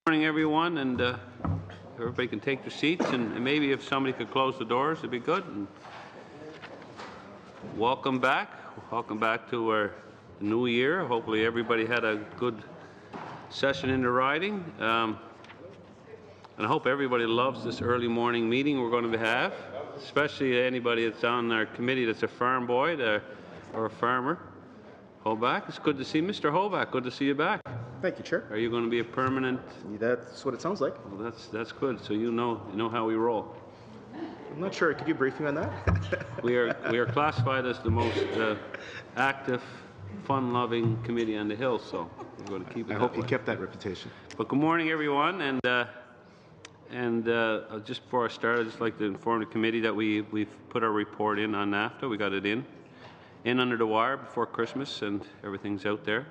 Good morning, everyone, and everybody can take their seats, and maybe if somebody could close the doors, it'd be good. And welcome back to our new year. Hopefully everybody had a good session in the riding, and I hope everybody loves this early morning meeting we're going to have, especially anybody that's on our committee that's a farm boy or a farmer. Hoback, it's good to see Mr. Hoback. Good to see you back. Thank you, Chair. Are you going to be a permanent? That's what it sounds like. Well, that's good. So you know how we roll. I'm not sure. Could you brief me on that? we are classified as the most active, fun-loving committee on the Hill. So we're going to keep it. I hope you kept that reputation. But good morning, everyone, and just before I start, I'd just like to inform the committee that we've put our report in on NAFTA. We got it in under the wire before Christmas, and everything's out there.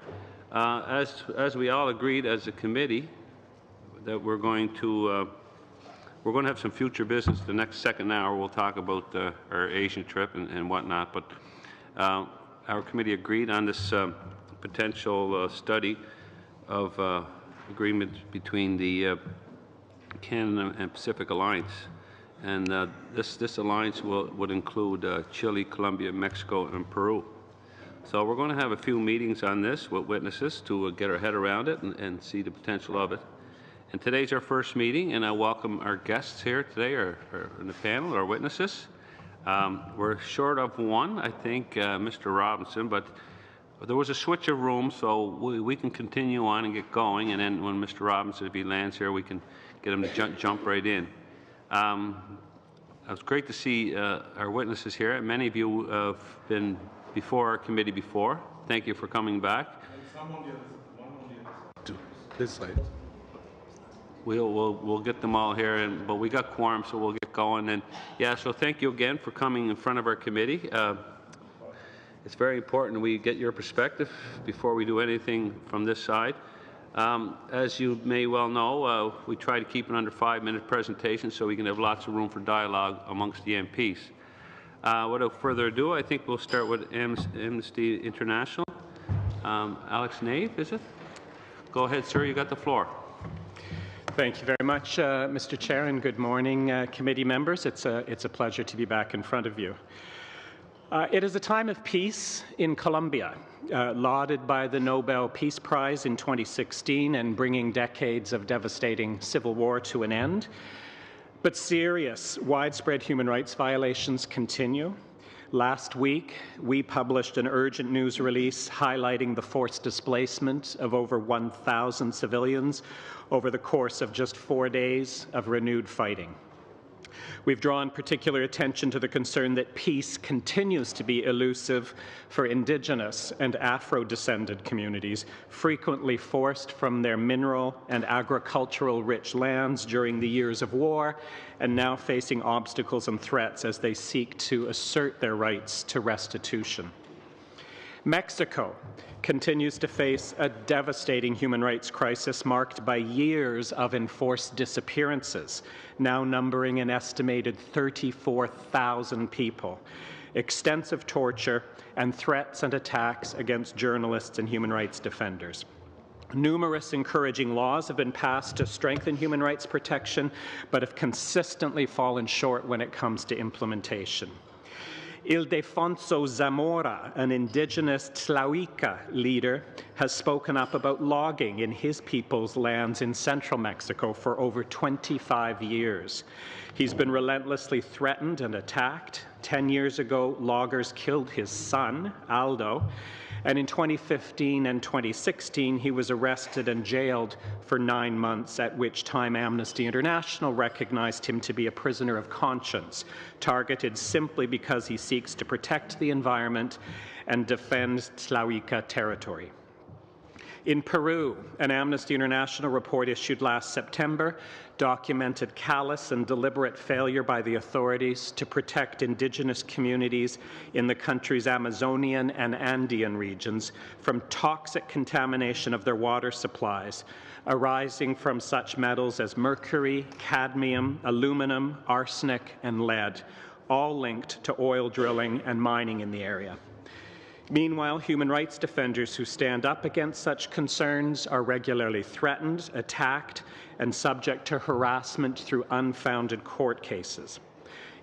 As we all agreed as a committee that we're going to have some future business. The next second hour we'll talk about our Asian trip and whatnot. But our committee agreed on this potential study of agreement between the Canada and Pacific Alliance, and this alliance would include Chile, Colombia, Mexico, and Peru. So we're going to have a few meetings on this with witnesses to get our head around it and see the potential of it. And today's our first meeting, and I welcome our guests here today, or in the panel, our witnesses. We're short of one, I think, Mr. Robinson, but there was a switch of rooms, so we can continue on and get going, and then when Mr. Robinson, if he lands here, we can get him to jump right in. It was great to see our witnesses here. Many of you have been before our committee before. Thank you for coming back. This side. We'll get them all here, but we got quorum, so we'll get going. And yeah, so thank you again for coming in front of our committee. It's very important we get your perspective before we do anything from this side. As you may well know, we try to keep it under 5-minute presentations so we can have lots of room for dialogue amongst the MPs. Without further ado, I think we'll start with Amnesty International. Alex Nave, is it? Go ahead, sir. You got the floor. Thank you very much, Mr. Chair, and good morning, committee members. It's a pleasure to be back in front of you. It is a time of peace in Colombia, lauded by the Nobel Peace Prize in 2016 and bringing decades of devastating civil war to an end. But serious, widespread human rights violations continue. Last week, we published an urgent news release highlighting the forced displacement of over 1,000 civilians over the course of just 4 days of renewed fighting. We've drawn particular attention to the concern that peace continues to be elusive for Indigenous and Afro-descended communities, frequently forced from their mineral and agricultural-rich lands during the years of war, and now facing obstacles and threats as they seek to assert their rights to restitution. Mexico continues to face a devastating human rights crisis marked by years of enforced disappearances, now numbering an estimated 34,000 people, extensive torture, and threats and attacks against journalists and human rights defenders. Numerous encouraging laws have been passed to strengthen human rights protection, but have consistently fallen short when it comes to implementation. Ildefonso Zamora, an indigenous Tlahuica leader, has spoken up about logging in his people's lands in central Mexico for over 25 years. He's been relentlessly threatened and attacked. 10 years ago, loggers killed his son, Aldo, and in 2015 and 2016, he was arrested and jailed for 9 months, at which time Amnesty International recognized him to be a prisoner of conscience, targeted simply because he seeks to protect the environment and defend Tlahuica territory. In Peru, an Amnesty International report issued last September documented callous and deliberate failure by the authorities to protect Indigenous communities in the country's Amazonian and Andean regions from toxic contamination of their water supplies, arising from such metals as mercury, cadmium, aluminum, arsenic, and lead, all linked to oil drilling and mining in the area. Meanwhile, human rights defenders who stand up against such concerns are regularly threatened, attacked, and subject to harassment through unfounded court cases.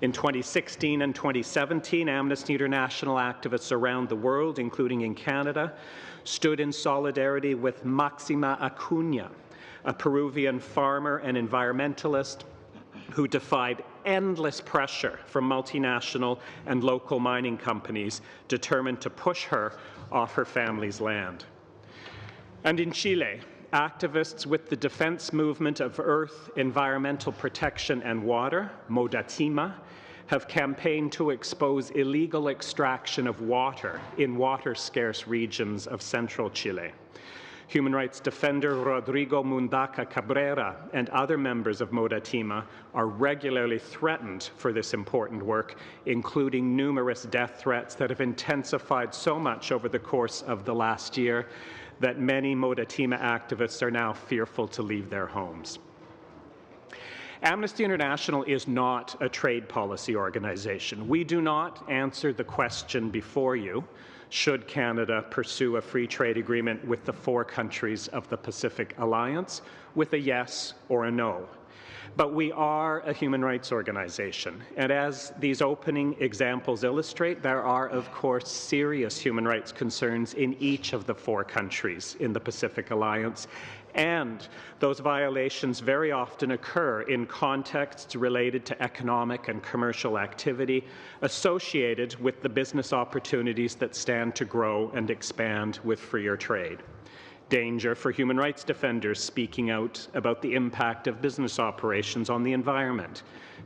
In 2016 and 2017, Amnesty International activists around the world, including in Canada, stood in solidarity with Maxima Acuña, a Peruvian farmer and environmentalist who defied endless pressure from multinational and local mining companies determined to push her off her family's land. And in Chile, activists with the Defense Movement of Earth, Environmental Protection and Water, MODATIMA, have campaigned to expose illegal extraction of water in water-scarce regions of central Chile. Human rights defender Rodrigo Mundaca Cabrera and other members of MODATIMA are regularly threatened for this important work, including numerous death threats that have intensified so much over the course of the last year that many MODATIMA activists are now fearful to leave their homes. Amnesty International is not a trade policy organization. We do not answer the question before you, should Canada pursue a free trade agreement with the 4 countries of the Pacific Alliance, with a yes or a no. But we are a human rights organization, and as these opening examples illustrate, there are, of course, serious human rights concerns in each of the 4 countries in the Pacific Alliance, and those violations very often occur in contexts related to economic and commercial activity associated with the business opportunities that stand to grow and expand with freer trade. Danger for human rights defenders speaking out about the impact of business operations on the environment.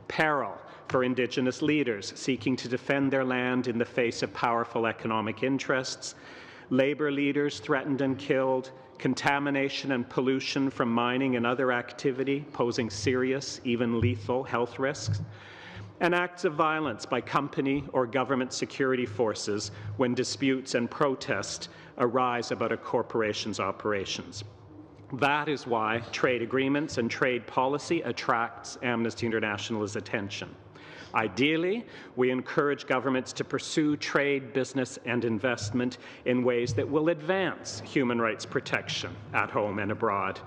Peril for Indigenous leaders seeking to defend their land in the face of powerful economic interests. Labor leaders threatened and killed. Contamination and pollution from mining and other activity posing serious, even lethal health risks. And acts of violence by company or government security forces when disputes and protests arise about a corporation's operations. That is why trade agreements and trade policy attracts Amnesty International's attention. Ideally, we encourage governments to pursue trade, business, and investment in ways that will advance human rights protection at home and abroad.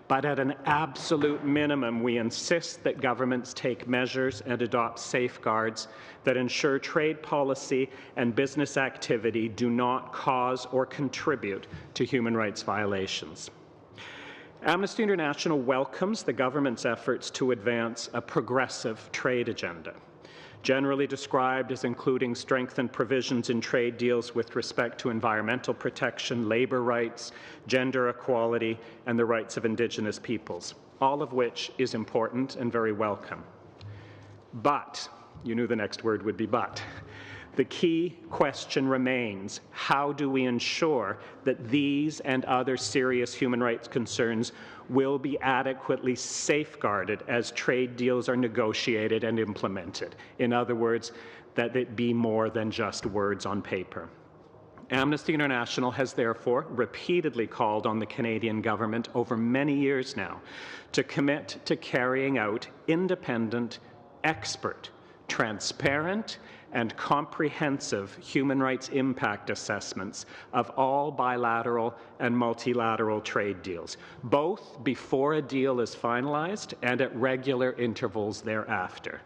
But at an absolute minimum, we insist that governments take measures and adopt safeguards that ensure trade policy and business activity do not cause or contribute to human rights violations. Amnesty International welcomes the government's efforts to advance a progressive trade agenda, generally described as including strengthened provisions in trade deals with respect to environmental protection, labour rights, gender equality, and the rights of Indigenous peoples, all of which is important and very welcome. But, you knew the next word would be but. The key question remains, how do we ensure that these and other serious human rights concerns will be adequately safeguarded as trade deals are negotiated and implemented? In other words, that it be more than just words on paper. Amnesty International has therefore repeatedly called on the Canadian government over many years now to commit to carrying out independent, expert, transparent, and comprehensive human rights impact assessments of all bilateral and multilateral trade deals, both before a deal is finalized and at regular intervals thereafter,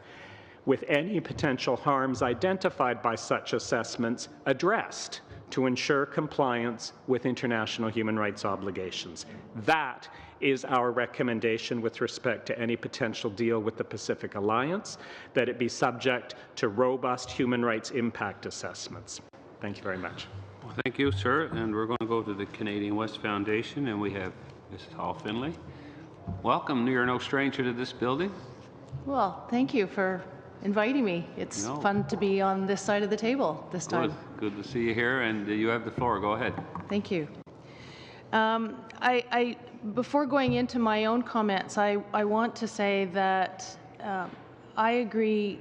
with any potential harms identified by such assessments addressed to ensure compliance with international human rights obligations. That is our recommendation with respect to any potential deal with the Pacific Alliance, that it be subject to robust human rights impact assessments. Thank you very much. Well, thank you, sir. And we're going to go to the Canadian West Foundation, and we have Mrs. Hall Finlay. Welcome. You're no stranger to this building. Well, thank you for inviting me. It's fun to be on this side of the table this time. Good to see you here, and you have the floor. Go ahead. Thank you. Before going into my own comments, I want to say that I agree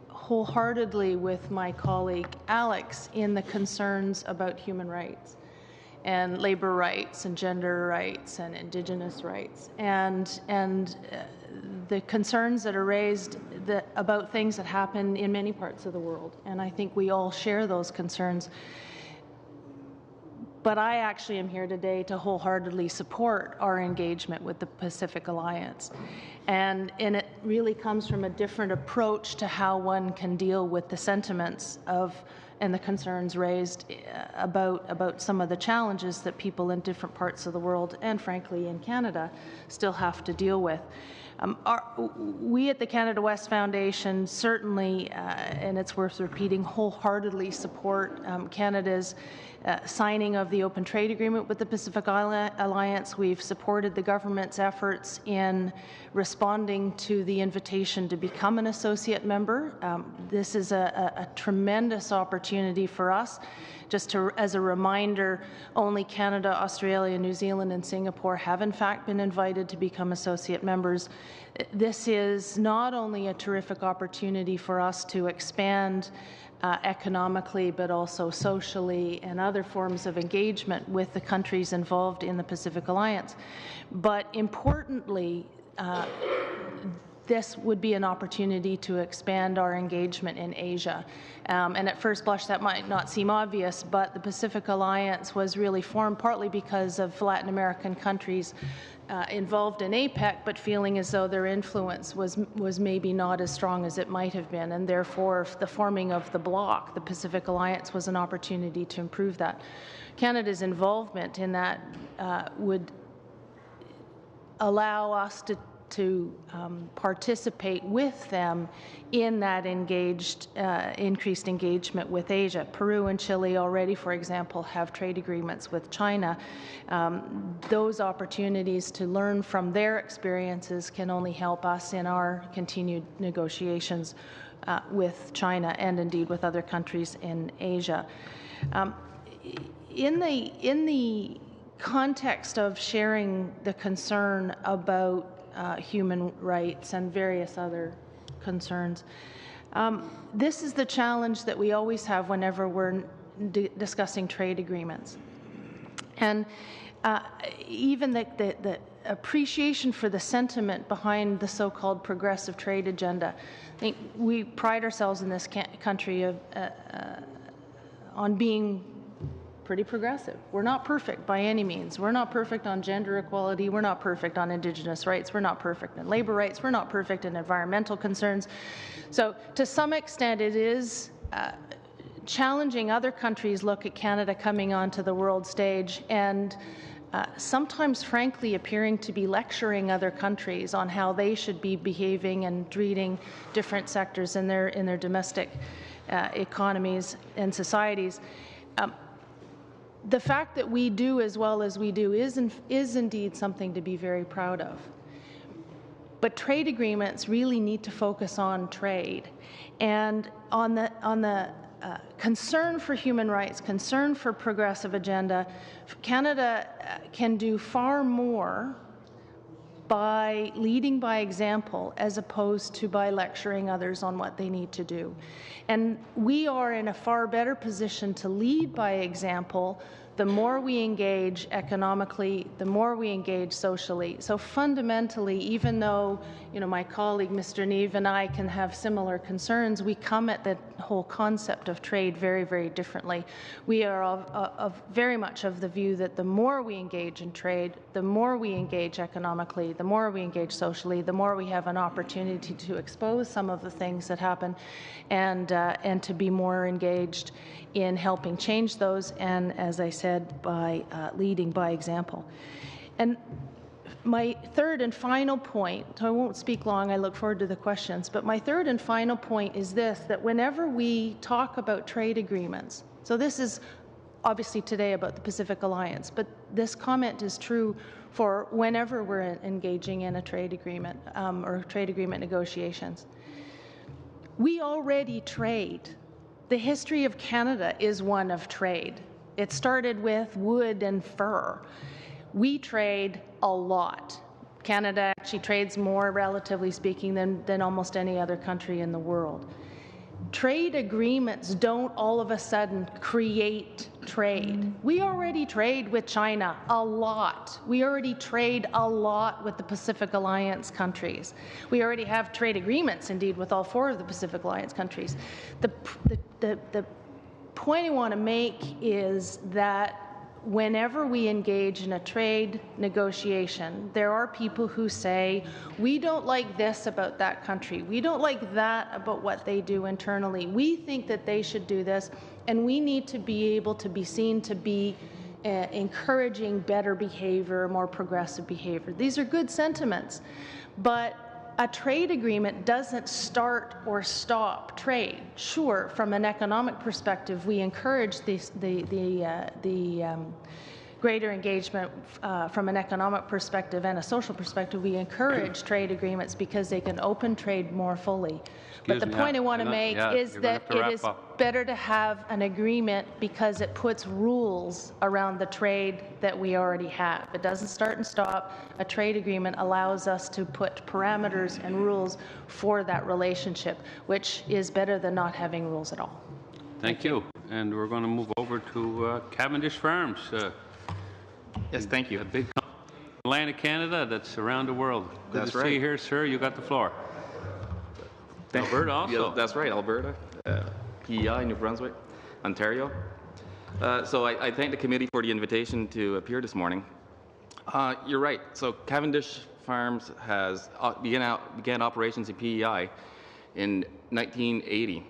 wholeheartedly with my colleague Alex in the concerns about human rights and labor rights and gender rights and Indigenous rights and the concerns that are raised about things that happen in many parts of the world. And I think we all share those concerns. But I actually am here today to wholeheartedly support our engagement with the Pacific Alliance. And it really comes from a different approach to how one can deal with the sentiments of and the concerns raised about some of the challenges that people in different parts of the world and frankly in Canada still have to deal with. We at the Canada West Foundation certainly, and it's worth repeating, wholeheartedly support Canada's signing of the Open Trade Agreement with the Pacific Alliance. We've supported the government's efforts in responding to the invitation to become an associate member. This is a tremendous opportunity for us. Just as a reminder, only Canada, Australia, New Zealand, and Singapore have in fact been invited to become associate members. This is not only a terrific opportunity for us to expand economically, but also socially and other forms of engagement with the countries involved in the Pacific Alliance. But importantly, this would be an opportunity to expand our engagement in Asia. And at first blush that might not seem obvious, but the Pacific Alliance was really formed partly because of Latin American countries involved in APEC, but feeling as though their influence was maybe not as strong as it might have been, and therefore the forming of the bloc, the Pacific Alliance, was an opportunity to improve that. Canada's involvement in that would allow us to participate with them in that increased engagement with Asia. Peru and Chile already, for example, have trade agreements with China. Those opportunities to learn from their experiences can only help us in our continued negotiations with China and indeed with other countries in Asia. In the context of sharing the concern about human rights and various other concerns. This is the challenge that we always have whenever we're discussing trade agreements. And even the appreciation for the sentiment behind the so-called progressive trade agenda. I think we pride ourselves in this country on being pretty progressive. We're not perfect by any means. We're not perfect on gender equality. We're not perfect on Indigenous rights. We're not perfect in labor rights. We're not perfect in environmental concerns. So to some extent, it is challenging other countries look at Canada coming onto the world stage and sometimes, frankly, appearing to be lecturing other countries on how they should be behaving and treating different sectors in their domestic economies and societies. The fact that we do as well as we do is indeed something to be very proud of. But trade agreements really need to focus on trade and on the concern for human rights, concern for progressive agenda. Canada can do far more by leading by example as opposed to by lecturing others on what they need to do. And we are in a far better position to lead by example the more we engage economically, the more we engage socially. So fundamentally, even though my colleague Mr. Neve and I can have similar concerns, we come at the whole concept of trade very, very differently. We are of very much of the view that the more we engage in trade, the more we engage economically, the more we engage socially, the more we have an opportunity to expose some of the things that happen and to be more engaged in helping change those, and as I said, by leading by example. And my third and final point, so I won't speak long, I look forward to the questions, but my third and final point is this, that whenever we talk about trade agreements, so this is obviously today about the Pacific Alliance, but this comment is true for whenever we're engaging in a trade agreement or trade agreement negotiations. We already trade. The history of Canada is one of trade. It started with wood and fur. we trade a lot. Canada actually trades more, relatively speaking, than almost any other country in the world. Trade agreements don't all of a sudden create trade. We already trade with China a lot. We already trade a lot with the Pacific Alliance countries. We already have trade agreements, indeed, with all 4 of the Pacific Alliance countries. The point I want to make is that whenever we engage in a trade negotiation, there are people who say, we don't like this about that country. We don't like that about what they do internally. We think that they should do this, and we need to be able to be seen to be encouraging better behavior, more progressive behavior. These are good sentiments, but a trade agreement doesn't start or stop trade. Sure, from an economic perspective, we encourage the greater engagement from an economic perspective and a social perspective. We encourage trade agreements because they can open trade more fully. But the point I want to make is that it is better to have an agreement because it puts rules around the trade that we already have. It doesn't start and stop. A trade agreement allows us to put parameters and rules for that relationship, which is better than not having rules at all. Thank you. And we're going to move over to Cavendish Farms. Yes, thank you. A big company in Atlantic Canada that's around the world. Good That's to see right. you here, sir. You got the floor. Alberta also. Yeah, that's right, Alberta, PEI, New Brunswick, Ontario. So I thank the committee for the invitation to appear this morning. You're right. So Cavendish Farms has began operations in PEI in 1980.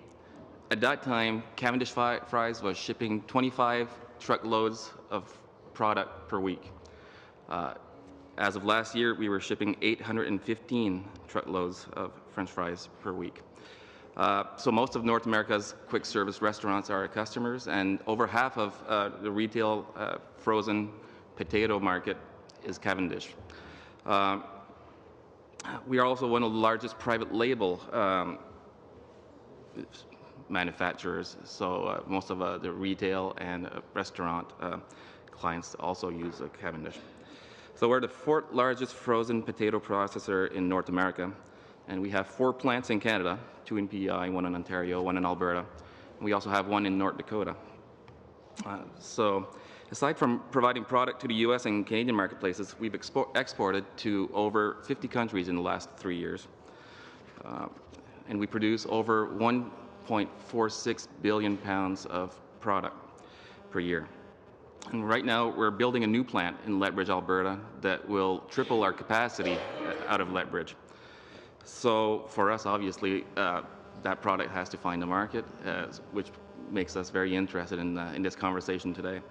At that time, Cavendish Fries was shipping 25 truckloads of product per week. As of last year, we were shipping 815 truckloads of French fries per week. So most of North America's quick service restaurants are our customers, and over half of the retail frozen potato market is Cavendish. We are also one of the largest private label manufacturers, so most of the retail and restaurant clients also use Cavendish. So we're the 4th largest frozen potato processor in North America, and we have 4 plants in Canada, 2 in PEI, 1 in Ontario, 1 in Alberta. And we also have 1 in North Dakota. So aside from providing product to the U.S. and Canadian marketplaces, we've exported to over 50 countries in the last 3 years. And we produce over 1.46 billion pounds of product per year. And right now, we're building a new plant in Lethbridge, Alberta, that will triple our capacity out of Lethbridge. So for us, obviously, that product has to find a market, which makes us very interested in this conversation today.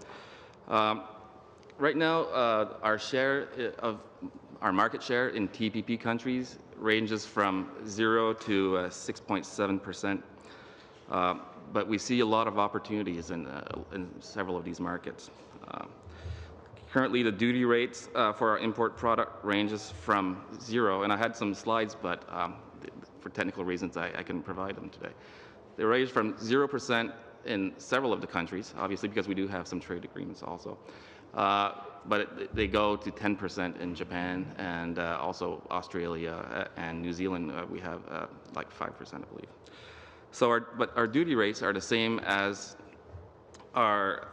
Right now, our market share in TPP countries ranges from 0 to 6.7%. But we see a lot of opportunities in several of these markets. Currently, the duty rates for our import product ranges from 0, and I had some slides, but for technical reasons, I couldn't provide them today. They range from 0% in several of the countries, obviously because we do have some trade agreements also, but they go to 10% in Japan and also Australia and New Zealand. We have like 5%, I believe. So our duty rates are the same as our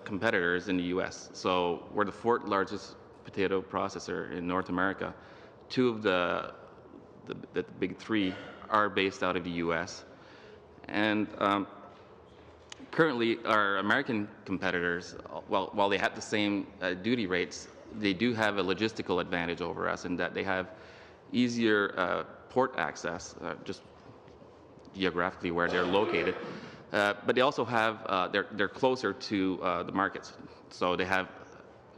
competitors in the U.S. So we're the 4th largest potato processor in North America. 2 of the big 3 are based out of the U.S. And currently, our American competitors, while they have the same duty rates, they do have a logistical advantage over us in that they have easier port access, just geographically where they're located. But they also have, they're closer to the markets. So they have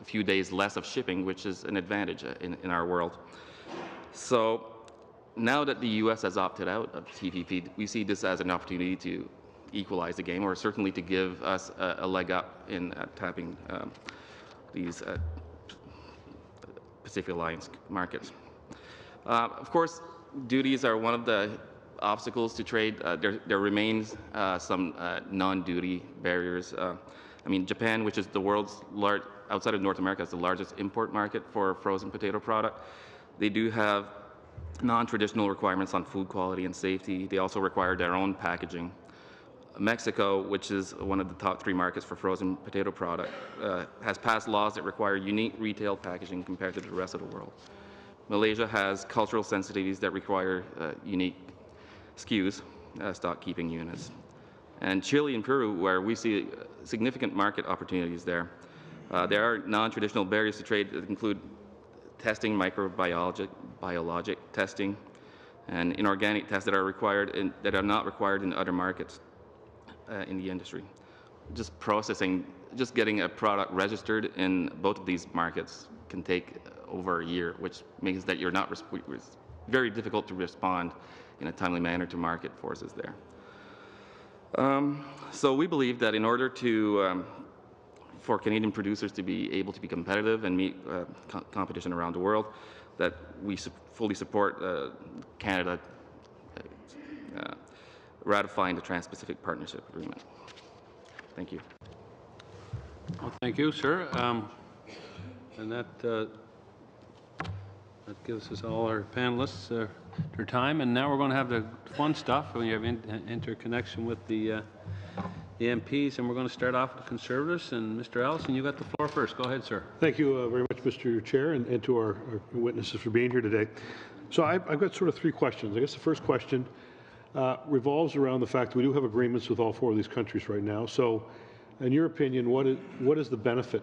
a few days less of shipping, which is an advantage in our world. So now that the U.S. has opted out of TPP, we see this as an opportunity to equalize the game, or certainly to give us a leg up in tapping these Pacific Alliance markets. Of course, duties are one of the obstacles to trade. There remains some non-duty barriers. I mean, Japan, which is the world's outside of North America, is the largest import market for frozen potato product. They do have non-traditional requirements on food quality and safety. They also require their own packaging. Mexico, which is one of the top 3 markets for frozen potato product, has passed laws that require unique retail packaging compared to the rest of the world. Malaysia has cultural sensitivities that require unique SKUs, stock keeping units. And Chile and Peru, where we see significant market opportunities there are non-traditional barriers to trade that include testing, biologic testing, and inorganic tests that are not required in other markets in the industry. Just getting a product registered in both of these markets can take over a year, which means that it's very difficult to respond in a timely manner to market forces there. So we believe that in order for Canadian producers to be able to be competitive and meet competition around the world, that we fully support Canada ratifying the Trans-Pacific Partnership Agreement. Thank you. Well, thank you, sir. And that gives us all our panelists their time. And now we're going to have the fun stuff. We have interconnection with the MPs, and we're going to start off with the Conservatives. And Mr. Allison, you got the floor first. Go ahead, sir. Thank you very much, Mr. Chair, and to our witnesses for being here today. So I've got sort of 3 questions. I guess the first question revolves around the fact that we do have agreements with all 4 of these countries right now. So in your opinion, what is the benefit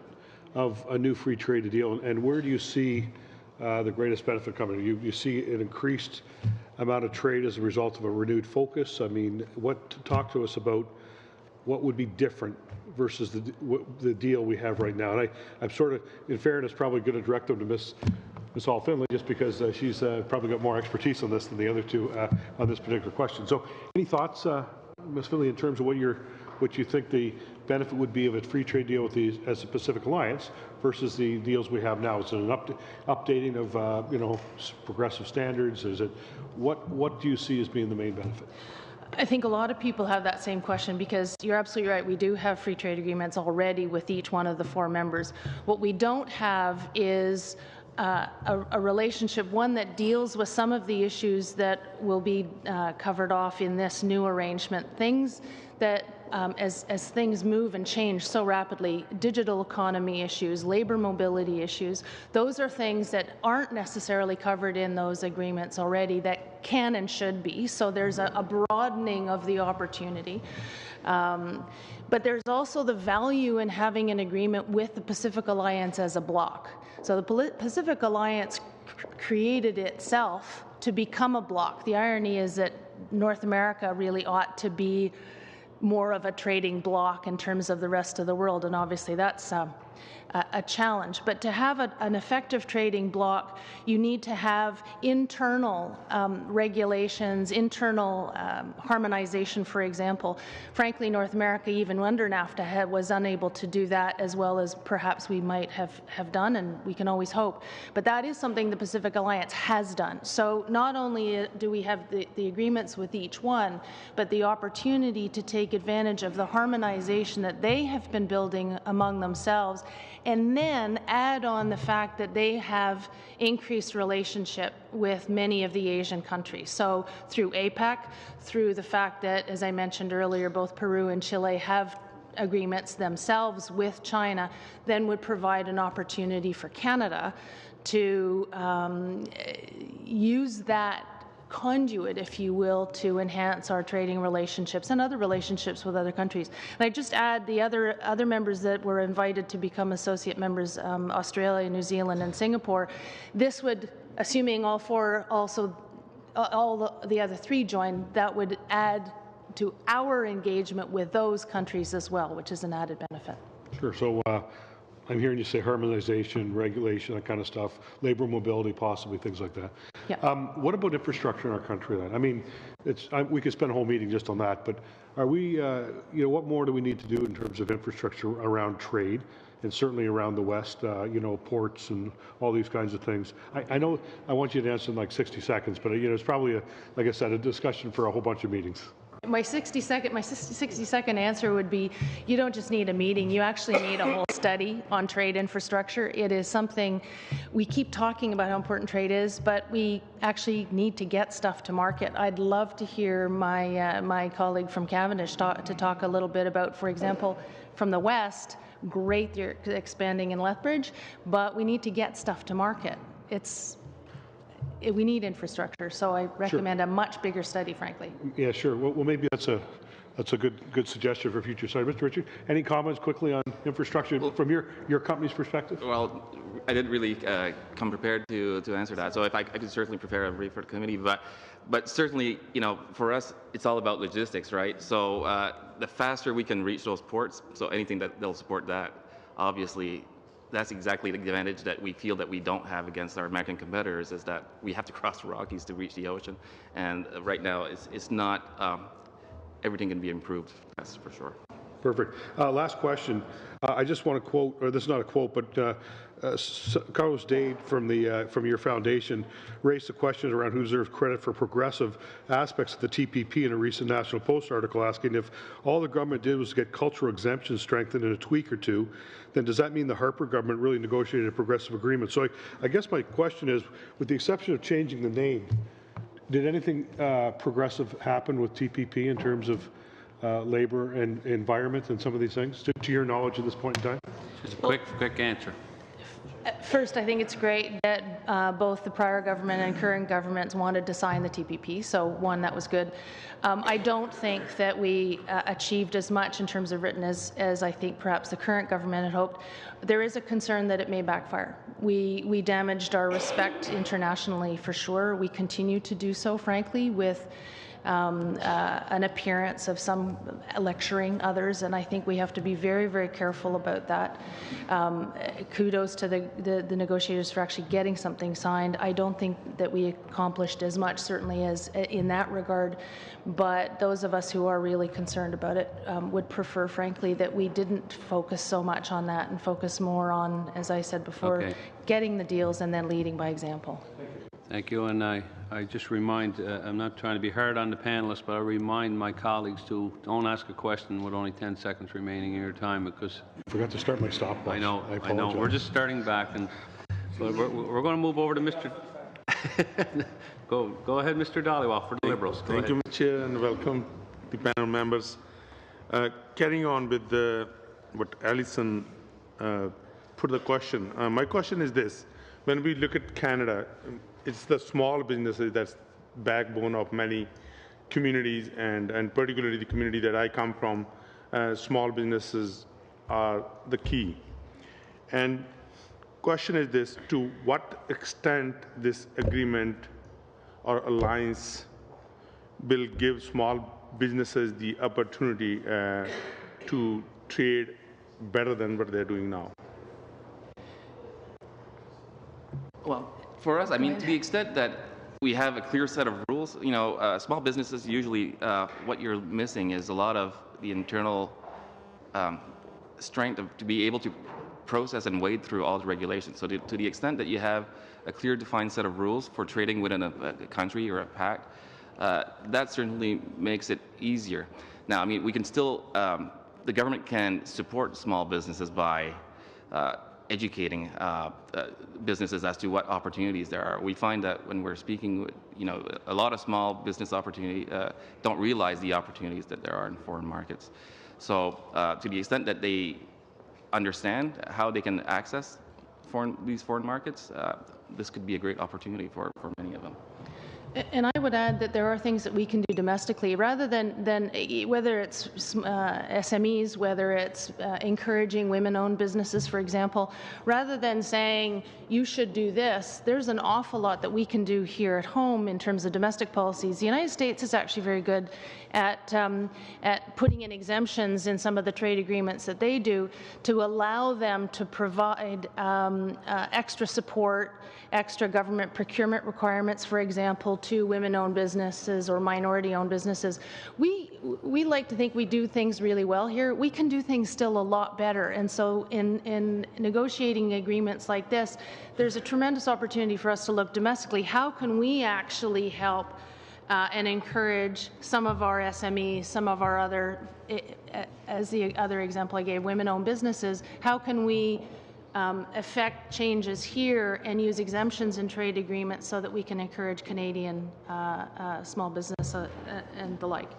of a new free trade deal, and where do you see the greatest benefit coming? You see an increased amount of trade as a result of a renewed focus? I mean, talk to us about what would be different versus the deal we have right now. And I'm sort of, in fairness, probably going to direct them to Ms. Hall Finlay, just because she's probably got more expertise on this than the other 2 on this particular question. So any thoughts, Ms. Finlay, in terms of what you think the benefit would be of a free trade deal with as the Pacific Alliance versus the deals we have now? Is it an updating of progressive standards? Is it what do you see as being the main benefit? I think a lot of people have that same question, because you're absolutely right. We do have free trade agreements already with each one of the 4 members. What we don't have is a relationship, one that deals with some of the issues that will be covered off in this new arrangement. Things that, as things move and change so rapidly, digital economy issues, labor mobility issues, those are things that aren't necessarily covered in those agreements already that can and should be. So there's a broadening of the opportunity. But there's also the value in having an agreement with the Pacific Alliance as a bloc. So the Pacific Alliance created itself to become a bloc. The irony is that North America really ought to be more of a trading bloc in terms of the rest of the world, and obviously that's a challenge. But to have an effective trading bloc, you need to have internal regulations, internal harmonization, for example. Frankly, North America, even under NAFTA, was unable to do that as well as perhaps we might have done, and we can always hope. But that is something the Pacific Alliance has done. So not only do we have the agreements with each one, but the opportunity to take advantage of the harmonization that they have been building among themselves, and then add on the fact that they have increased relationship with many of the Asian countries. So through APEC, through the fact that, as I mentioned earlier, both Peru and Chile have agreements themselves with China, then would provide an opportunity for Canada to use that conduit, if you will, to enhance our trading relationships and other relationships with other countries. And I just add the other members that were invited to become associate members, Australia, New Zealand, and Singapore. This would, assuming all 4 also, all the other 3 join, that would add to our engagement with those countries as well, which is an added benefit. Sure. So I'm hearing you say harmonization, regulation, that kind of stuff, labor mobility, possibly, things like that. Yeah. What about infrastructure in our country then? I mean, we could spend a whole meeting just on that, but are we, what more do we need to do in terms of infrastructure around trade, and certainly around the West, ports and all these kinds of things? I know I want you to answer in like 60 seconds, but it's probably, like I said, a discussion for a whole bunch of meetings. My 60-second answer would be, you don't just need a meeting, you actually need a whole study on trade infrastructure. It is something, we keep talking about how important trade is, but we actually need to get stuff to market. I'd love to hear my colleague from Cavendish talk a little bit about, for example, from the West, great you're expanding in Lethbridge, but we need to get stuff to market. We need infrastructure, so I recommend a much bigger study, frankly. Yeah, sure. Well, maybe that's a good suggestion for future. Sorry, Mr. Richard, any comments quickly on infrastructure from your company's perspective? Well, I didn't really come prepared to answer that, so if I could certainly prepare a brief for the committee, but certainly, for us, it's all about logistics, right? So the faster we can reach those ports, so anything that they'll support that, obviously, that's exactly the advantage that we feel that we don't have against our American competitors, is that we have to cross the Rockies to reach the ocean. And right now, it's not, everything can be improved, that's for sure. Perfect. Last question. I just want to quote, or this is not a quote, but Carlos Dade from your foundation raised the question around who deserves credit for progressive aspects of the TPP in a recent National Post article, asking if all the government did was get cultural exemptions strengthened in a tweak or two, then does that mean the Harper government really negotiated a progressive agreement? So I guess my question is, with the exception of changing the name, did anything progressive happen with TPP in terms of labor and environment and some of these things, to your knowledge at this point in time? Just a quick answer. First, I think it's great that both the prior government and current governments wanted to sign the TPP, so one, that was good. I don't think that we achieved as much in terms of written as I think perhaps the current government had hoped. There is a concern that it may backfire. We damaged our respect internationally for sure. We continue to do so, frankly, with an appearance of some lecturing others, and I think we have to be very, very careful about that. Kudos to the negotiators for actually getting something signed. I don't think that we accomplished as much, certainly, as in that regard, but those of us who are really concerned about it would prefer, frankly, that we didn't focus so much on that and focus more on, as I said before, getting the deals and then leading by example. Thank you, and I just remind, I'm not trying to be hard on the panelists, but I remind my colleagues to don't ask a question with only 10 seconds remaining in your time, because I forgot to start my stopwatch. I know. We're just starting back, and but we're going to move over to Mr. Go ahead, Mr. Dhaliwal for the Liberals. Thank you, Mr. Chair, and welcome the panel members. Carrying on with what Alison put the question. My question is this: when we look at Canada, it's the small businesses that's backbone of many communities, and particularly the community that I come from. Small businesses are the key. And question is this: to what extent this agreement or alliance will give small businesses the opportunity to trade better than what they're doing now? Well, for us, I mean, to the extent that we have a clear set of rules, small businesses usually, what you're missing is a lot of the internal strength to be able to process and wade through all the regulations. So to the extent that you have a clear defined set of rules for trading within a country or a pact, that certainly makes it easier. Now, I mean, we can still, the government can support small businesses by educating businesses as to what opportunities there are. We find that when we're speaking, a lot of small business opportunity don't realize the opportunities that there are in foreign markets. So to the extent that they understand how they can access these foreign markets, this could be a great opportunity for many of them. And I would add that there are things that we can do domestically, rather than whether it's SMEs, whether it's encouraging women-owned businesses, for example, rather than saying you should do this. There's an awful lot that we can do here at home in terms of domestic policies. The United States is actually very good at putting in exemptions in some of the trade agreements that they do to allow them to provide extra support, extra government procurement requirements, for example, to women-owned businesses or minority-owned businesses. We like to think we do things really well here. We can do things still a lot better. And so in negotiating agreements like this, there's a tremendous opportunity for us to look domestically. How can we actually help and encourage some of our SMEs, some of our other, as the other example I gave, women-owned businesses, how can we affect changes here and use exemptions in trade agreements so that we can encourage Canadian small business and the like?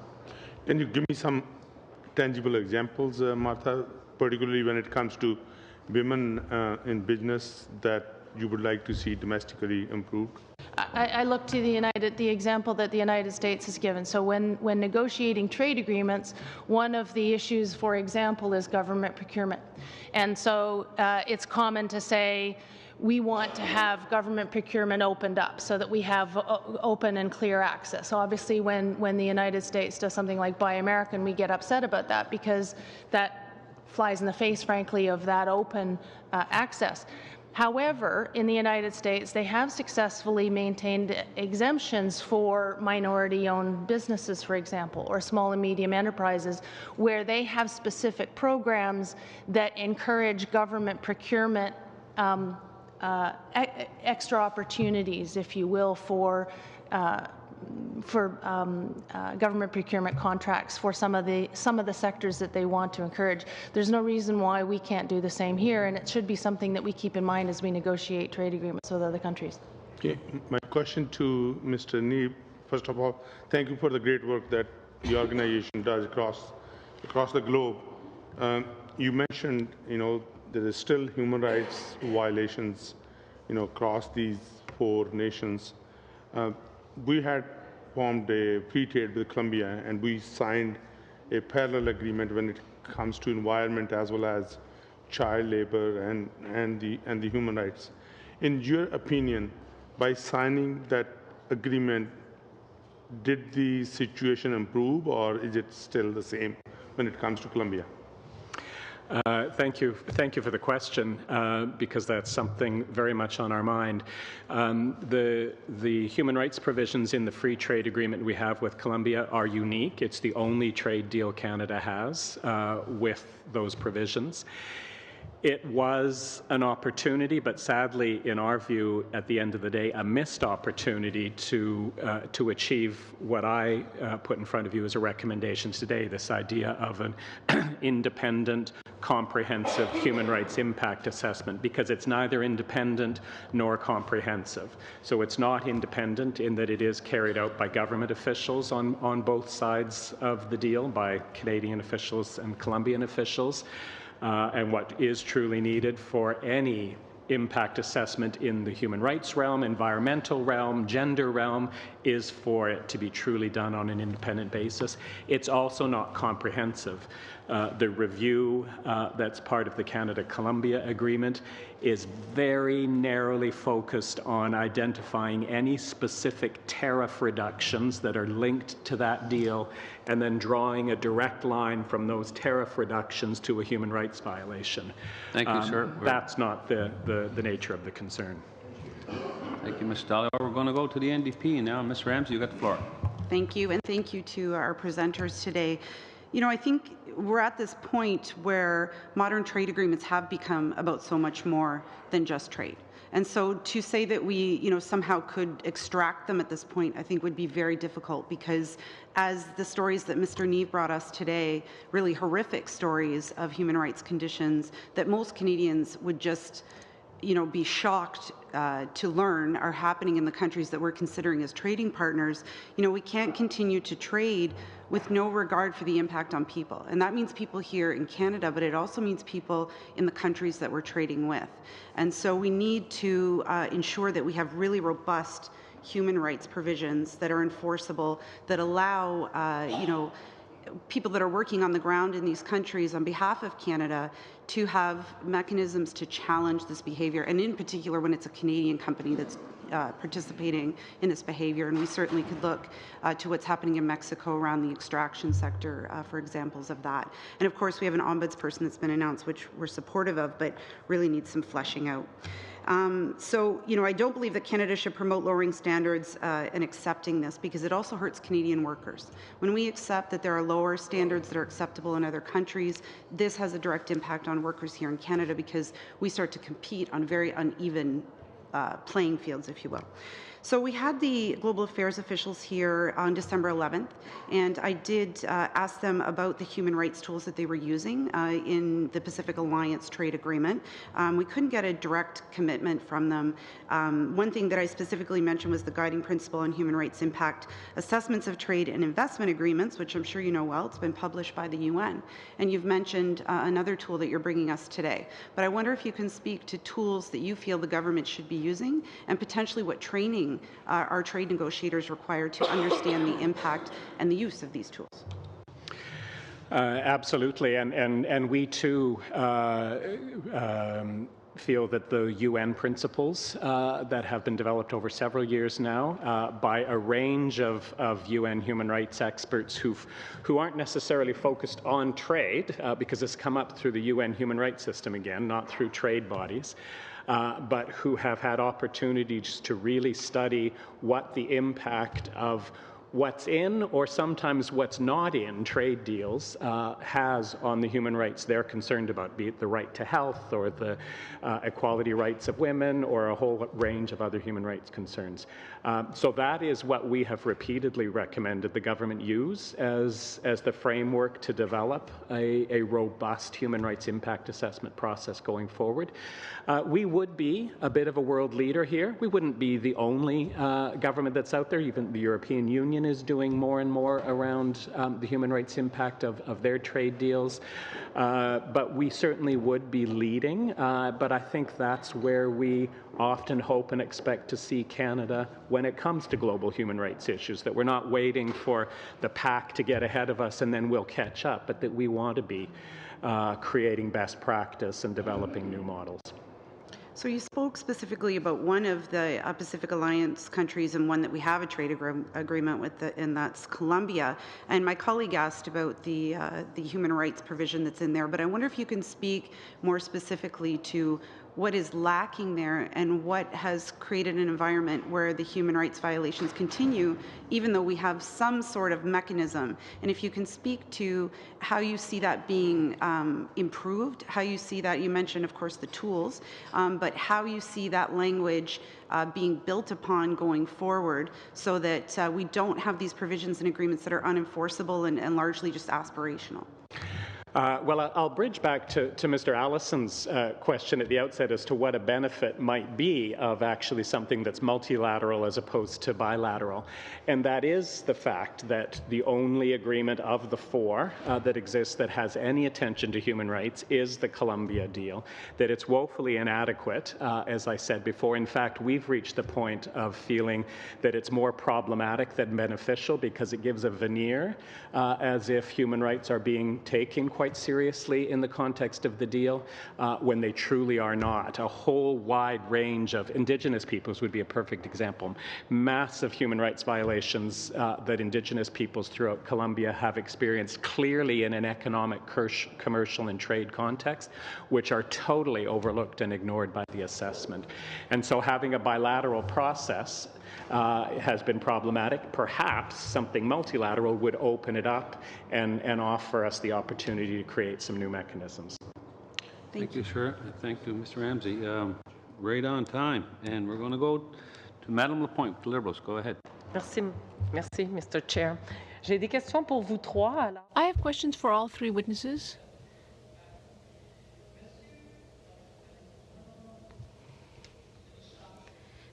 Can you give me some tangible examples, Martha, particularly when it comes to women in business that you would like to see domestically improved? I look to the example that the United States has given. So when negotiating trade agreements, one of the issues, for example, is government procurement. And so it's common to say, we want to have government procurement opened up so that we have open and clear access. So obviously when the United States does something like Buy American, we get upset about that because that flies in the face, frankly, of that open access. However, in the United States, they have successfully maintained exemptions for minority-owned businesses, for example, or small and medium enterprises, where they have specific programs that encourage government procurement, extra opportunities, if you will, for government procurement contracts for some of the sectors that they want to encourage. There's no reason why we can't do the same here, and it should be something that we keep in mind as we negotiate trade agreements with other countries. Okay, my question to Mr. Neeb, first of all, thank you for the great work that the organization does across the globe. You mentioned, there is still human rights violations, across these 4 nations. We had formed a free trade with Colombia, and we signed a parallel agreement when it comes to environment as well as child labor and the human rights. In your opinion, by signing that agreement, did the situation improve, or is it still the same when it comes to Colombia? Thank you for the question, because that's something very much on our mind. The human rights provisions in the free trade agreement we have with Colombia are unique. It's the only trade deal Canada has with those provisions. It was an opportunity, but sadly, in our view, at the end of the day, a missed opportunity to achieve what I put in front of you as a recommendation today, this idea of an independent, comprehensive human rights impact assessment, because it's neither independent nor comprehensive. So it's not independent in that it is carried out by government officials on both sides of the deal, by Canadian officials and Colombian officials. And what is truly needed for any impact assessment in the human rights realm, environmental realm, gender realm, is for it to be truly done on an independent basis. It's also not comprehensive. The review that's part of the Canada-Colombia agreement is very narrowly focused on identifying any specific tariff reductions that are linked to that deal and then drawing a direct line from those tariff reductions to a human rights violation. Thank you, sir. That's not the nature of the concern. Thank you, Ms. Dahlia. We're going to go to the NDP now. Ms. Ramsey, you got the floor. Thank you, and thank you to our presenters today. I think we're at this point where modern trade agreements have become about so much more than just trade. And so to say that we, somehow could extract them at this point, I think would be very difficult, because as the stories that Mr. Neeb brought us today, really horrific stories of human rights conditions that most Canadians would just, be shocked to learn are happening in the countries that we're considering as trading partners. We can't continue to trade with no regard for the impact on people. And that means people here in Canada, but it also means people in the countries that we're trading with. And so we need to ensure that we have really robust human rights provisions that are enforceable, that allow, people that are working on the ground in these countries on behalf of Canada to have mechanisms to challenge this behavior, and in particular when it's a Canadian company that's participating in this behavior. And we certainly could look to what's happening in Mexico around the extraction sector for examples of that. And of course, we have an ombudsperson that's been announced, which we're supportive of, but really needs some fleshing out. I don't believe that Canada should promote lowering standards and accepting this, because it also hurts Canadian workers. When we accept that there are lower standards that are acceptable in other countries, this has a direct impact on workers here in Canada, because we start to compete on very uneven playing fields, if you will. So we had the global affairs officials here on December 11th, and I did ask them about the human rights tools that they were using in the Pacific Alliance trade agreement. We couldn't get a direct commitment from them. One thing that I specifically mentioned was the guiding principle on human rights impact assessments of trade and investment agreements, which I'm sure you know well. It's been published by the UN. And you've mentioned another tool that you're bringing us today. But I wonder if you can speak to tools that you feel the government should be using and potentially what training our trade negotiators require to understand the impact and the use of these tools. Absolutely, and we too feel that the UN principles that have been developed over several years now by a range of UN human rights experts who aren't necessarily focused on trade, because it's come up through the UN human rights system again, not through trade bodies, but who have had opportunities to really study what the impact of what's in or sometimes what's not in trade deals has on the human rights they're concerned about, be it the right to health or the equality rights of women or a whole range of other human rights concerns. So that is what we have repeatedly recommended the government use as the framework to develop a robust human rights impact assessment process going forward. We would be a bit of a world leader here. We wouldn't be the only government that's out there. Even the European Union is doing more and more around the human rights impact of their trade deals. But we certainly would be leading. But I think that's where we often hope and expect to see Canada when it comes to global human rights issues, that we're not waiting for the pack to get ahead of us and then we'll catch up, but that we want to be creating best practice and developing new models. So you spoke specifically about one of the Pacific Alliance countries and one that we have a trade agreement with, and that's Colombia. And my colleague asked about the human rights provision that's in there, but I wonder if you can speak more specifically to what is lacking there and what has created an environment where the human rights violations continue, even though we have some sort of mechanism. And if you can speak to how you see that being improved, how you see that, you mentioned, of course, the tools, but how you see that language being built upon going forward so that we don't have these provisions and agreements that are unenforceable and largely just aspirational. Well, I'll bridge back to Mr. Allison's question at the outset as to what a benefit might be of actually something that's multilateral as opposed to bilateral. And that is the fact that the only agreement of the four that exists that has any attention to human rights is the Colombia deal, that it's woefully inadequate, as I said before. In fact, we've reached the point of feeling that it's more problematic than beneficial because it gives a veneer as if human rights are being taken quite seriously in the context of the deal when they truly are not. A whole wide range of Indigenous peoples would be a perfect example. Massive human rights violations that Indigenous peoples throughout Colombia have experienced clearly in an economic, commercial, and trade context, which are totally overlooked and ignored by the assessment. And so having a bilateral process has been problematic. Perhaps something multilateral would open it up and offer us the opportunity to create some new mechanisms. Thank you, sir. Thank you, Mr. Ramsey. Right on time. And we're going to go to Madame Lapointe, the Liberals. Go ahead. Merci, Mr. Chair. J'ai des questions pour vous trois. I have questions for all three witnesses.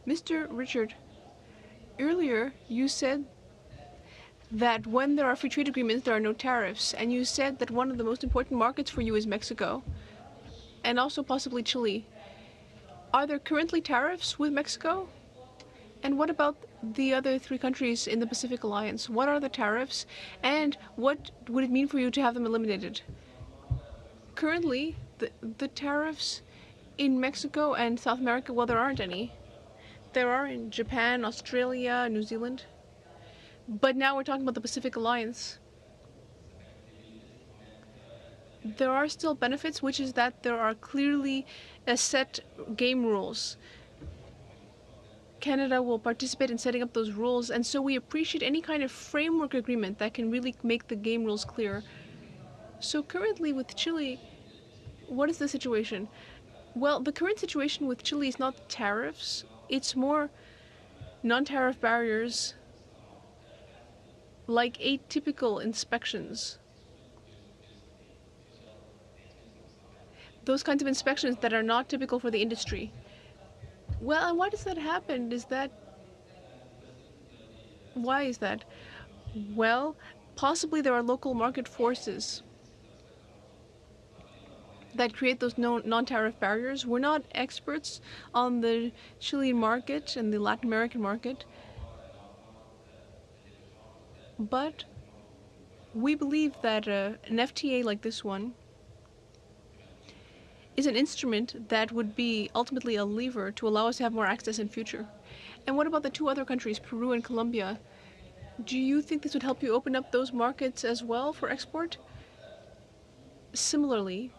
Mr. Richard, earlier you said that when there are free trade agreements, there are no tariffs, and you said that one of the most important markets for you is Mexico, and also possibly Chile. Are there currently tariffs with Mexico? And what about the other three countries in the Pacific Alliance? What are the tariffs, and what would it mean for you to have them eliminated? Currently, the tariffs in Mexico and South America, well, there aren't any. There are in Japan, Australia, New Zealand. But now we're talking about the Pacific Alliance. There are still benefits, which is that there are clearly set game rules. Canada will participate in setting up those rules, and so we appreciate any kind of framework agreement that can really make the game rules clear. So currently with Chile, what is the situation? Well, the current situation with Chile is not tariffs. It's more non-tariff barriers like atypical inspections. Those kinds of inspections that are not typical for the industry. Well, and why does that happen? Why is that? Well, possibly there are local market forces that create those non-tariff barriers. We're not experts on the Chilean market and the Latin American market, but we believe that an FTA like this one is an instrument that would be ultimately a lever to allow us to have more access in future. And what about the two other countries, Peru and Colombia? Do you think this would help you open up those markets as well for export? Similarly,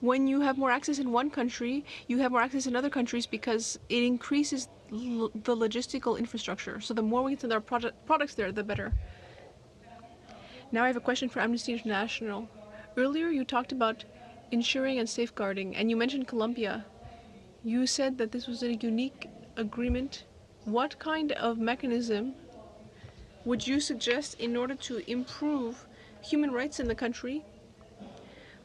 when you have more access in one country, you have more access in other countries because it increases the logistical infrastructure. So the more we get to our products there, the better. Now I have a question for Amnesty International. Earlier you talked about ensuring and safeguarding, and you mentioned Colombia. You said that this was a unique agreement. What kind of mechanism would you suggest in order to improve human rights in the country,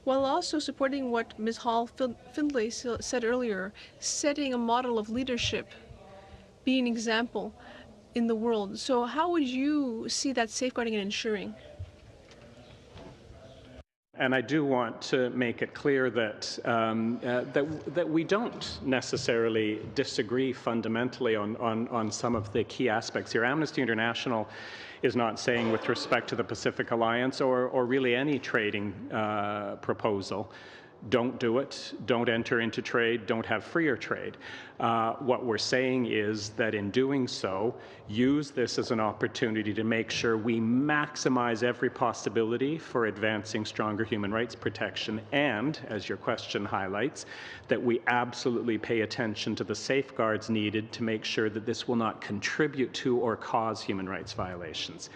while also supporting what Ms. Hall-Findlay said earlier, setting a model of leadership, being an example in the world? So how would you see that safeguarding and ensuring? And I do want to make it clear that that we don't necessarily disagree fundamentally on some of the key aspects here. Amnesty International is not saying, with respect to the Pacific Alliance or really any trading proposal, don't do it, don't enter into trade, don't have freer trade. What we're saying is that in doing so, use this as an opportunity to make sure we maximize every possibility for advancing stronger human rights protection, and, as your question highlights, that we absolutely pay attention to the safeguards needed to make sure that this will not contribute to or cause human rights violations.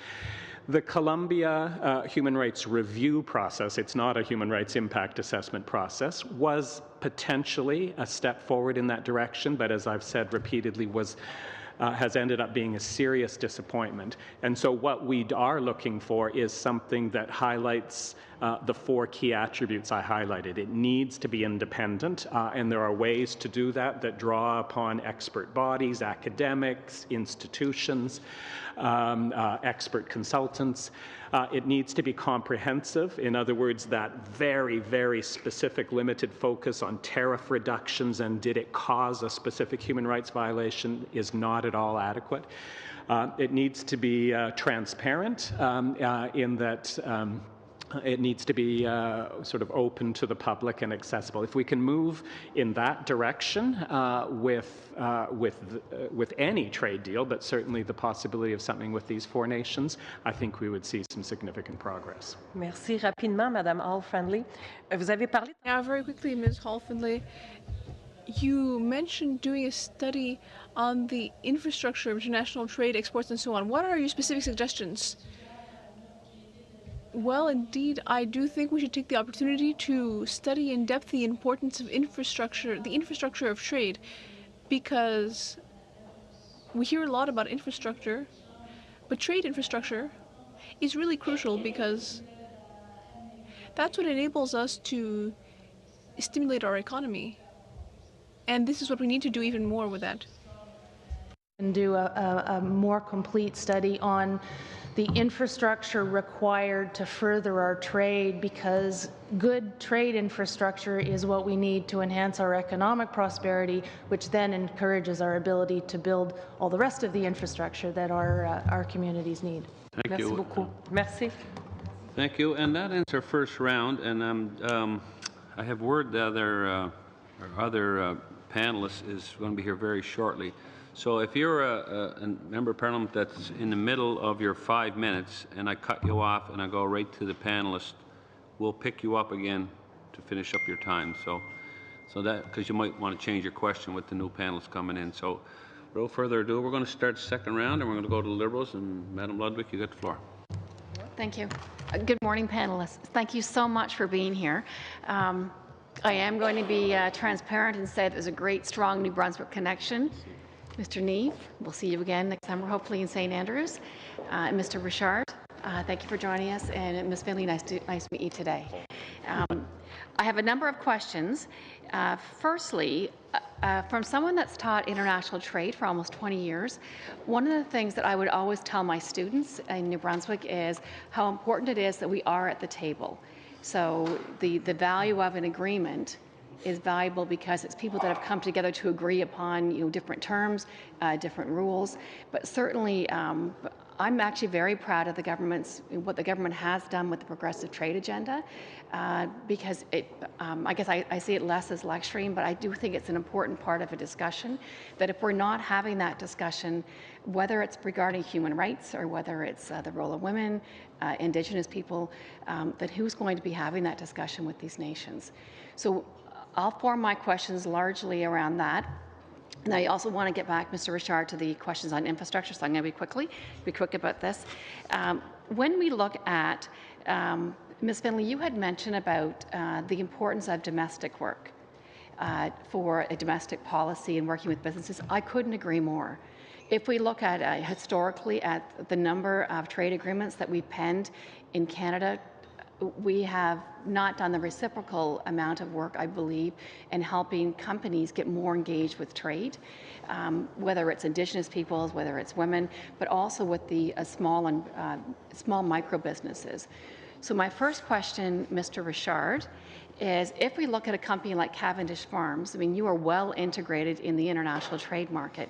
The Colombia human rights review process, it's not a human rights impact assessment process, was potentially a step forward in that direction, but as I've said repeatedly, has ended up being a serious disappointment. And so what we are looking for is something that highlights the four key attributes I highlighted. It needs to be independent, and there are ways to do that that draw upon expert bodies, academics, institutions, expert consultants. It needs to be comprehensive. In other words, that very, very specific limited focus on tariff reductions and did it cause a specific human rights violation is not at all adequate. It needs to be transparent in that it needs to be sort of open to the public and accessible. If we can move in that direction with any trade deal, but certainly the possibility of something with these four nations, I think we would see some significant progress. Merci. Rapidement, Madame Hall-Findlay. Vous avez parlé... Now, very quickly, Ms. Hall-Findlay, you mentioned doing a study on the infrastructure of international trade, exports, and so on. What are your specific suggestions? Well, indeed, I do think we should take the opportunity to study in depth the importance of infrastructure, the infrastructure of trade, because we hear a lot about infrastructure, but trade infrastructure is really crucial because that's what enables us to stimulate our economy. And this is what we need to do even more with that. And do a more complete study on the infrastructure required to further our trade, because good trade infrastructure is what we need to enhance our economic prosperity, which then encourages our ability to build all the rest of the infrastructure that our communities need. Thank you. Merci beaucoup. Merci. Thank you. And that ends our first round. And I have word that our other panelist is going to be here very shortly. So if you're a member of Parliament that's in the middle of your 5 minutes and I cut you off and I go right to the panelist, we'll pick you up again to finish up your time. So that, because you might want to change your question with the new panelists coming in. So without further ado, we're going to start the second round and we're going to go to the Liberals. And Madam Ludwig, you get the floor. Thank you. Good morning, panelists. Thank you so much for being here. I am going to be transparent and say there's a great, strong New Brunswick connection. Mr. Neve, we'll see you again next summer, hopefully in St. Andrews. Mr. Richard, thank you for joining us. And Ms. Finley, nice to meet you today. I have a number of questions. Firstly, from someone that's taught international trade for almost 20 years, one of the things that I would always tell my students in New Brunswick is how important it is that we are at the table. So the value of an agreement is valuable because it's people that have come together to agree upon different terms, different rules. But certainly, I'm actually very proud of what the government has done with the progressive trade agenda, because I guess I see it less as lecturing, but I do think it's an important part of a discussion, that if we're not having that discussion, whether it's regarding human rights or whether it's the role of women, Indigenous people, that who's going to be having that discussion with these nations. So I'll form my questions largely around that. And I also want to get back, Mr. Richard, to the questions on infrastructure, so I'm going to be quick about this. When we look at, Ms. Finley, you had mentioned about the importance of domestic work for a domestic policy and working with businesses. I couldn't agree more. If we look at historically at the number of trade agreements that we've penned in Canada, we have not done the reciprocal amount of work, I believe, in helping companies get more engaged with trade, whether it's Indigenous peoples, whether it's women, but also with the small micro businesses. So my first question, Mr. Richard, is if we look at a company like Cavendish Farms, I mean, you are well integrated in the international trade market.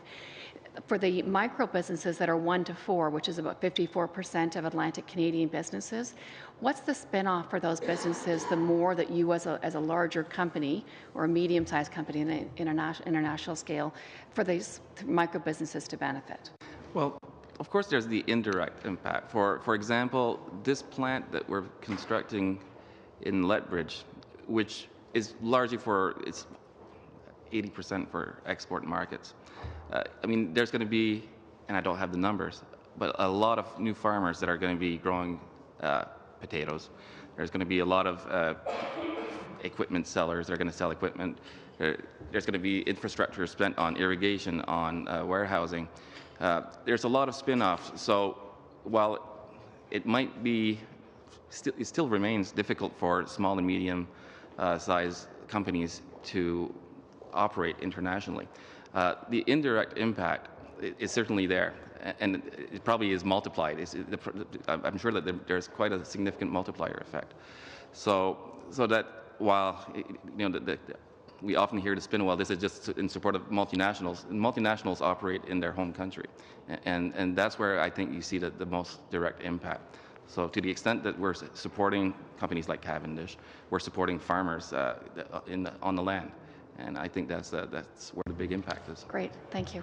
For the micro businesses that are 1 to 4, which is about 54% of Atlantic Canadian businesses, what's the spin-off for those businesses the more that you as a larger company or a medium-sized company in an international scale for these micro businesses to benefit? Well, of course there's the indirect impact. For example, this plant that we're constructing in Lethbridge, which is largely it's 80% for export markets. I mean, there's going to be, and I don't have the numbers, but a lot of new farmers that are going to be growing potatoes. There's going to be a lot of equipment sellers that are going to sell equipment. There's going to be infrastructure spent on irrigation, on warehousing. There's a lot of spin-offs. So while it might be, it still remains difficult for small and medium sized companies to operate internationally. The indirect impact is certainly there, and it probably is multiplied. I'm sure that there's quite a significant multiplier effect. So that while we often hear the spin, well, this is just in support of multinationals. And multinationals operate in their home country, and that's where I think you see the most direct impact. So to the extent that we're supporting companies like Cavendish, we're supporting farmers on the land. And I think that's where the big impact is. Great, thank you.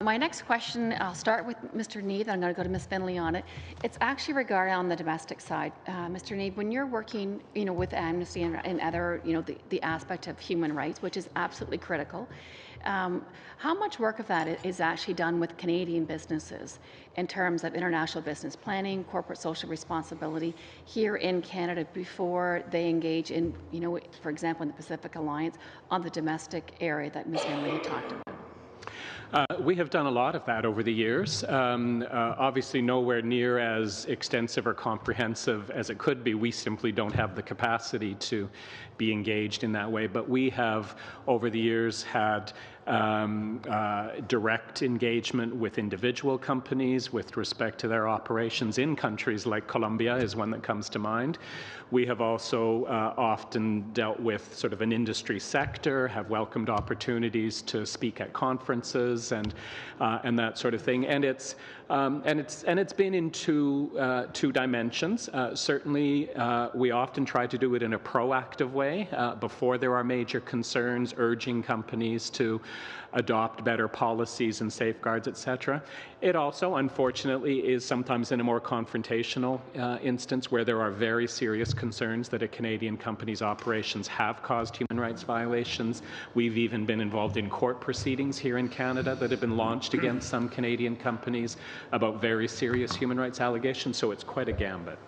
My next question, I'll start with Mr. Neve, I'm going to go to Ms. Finley on it. It's actually regarding on the domestic side. Mr. Neve, when you're working with Amnesty and other, the aspect of human rights, which is absolutely critical, how much work of that is actually done with Canadian businesses in terms of international business planning, corporate social responsibility here in Canada before they engage in, for example, in the Pacific Alliance on the domestic area that Ms. Finley had talked about? We have done a lot of that over the years. Obviously nowhere near as extensive or comprehensive as it could be. We simply don't have the capacity to be engaged in that way. But we have, over the years, had direct engagement with individual companies with respect to their operations in countries like Colombia is one that comes to mind. We have also often dealt with sort of an industry sector, have welcomed opportunities to speak at conferences and that sort of thing. And it's been in two dimensions. Certainly, we often try to do it in a proactive way before there are major concerns, urging companies to adopt better policies and safeguards, etc. It also, unfortunately, is sometimes in a more confrontational instance where there are very serious concerns that a Canadian company's operations have caused human rights violations. We've even been involved in court proceedings here in Canada Canada that have been launched against some Canadian companies about very serious human rights allegations, so it's quite a gambit.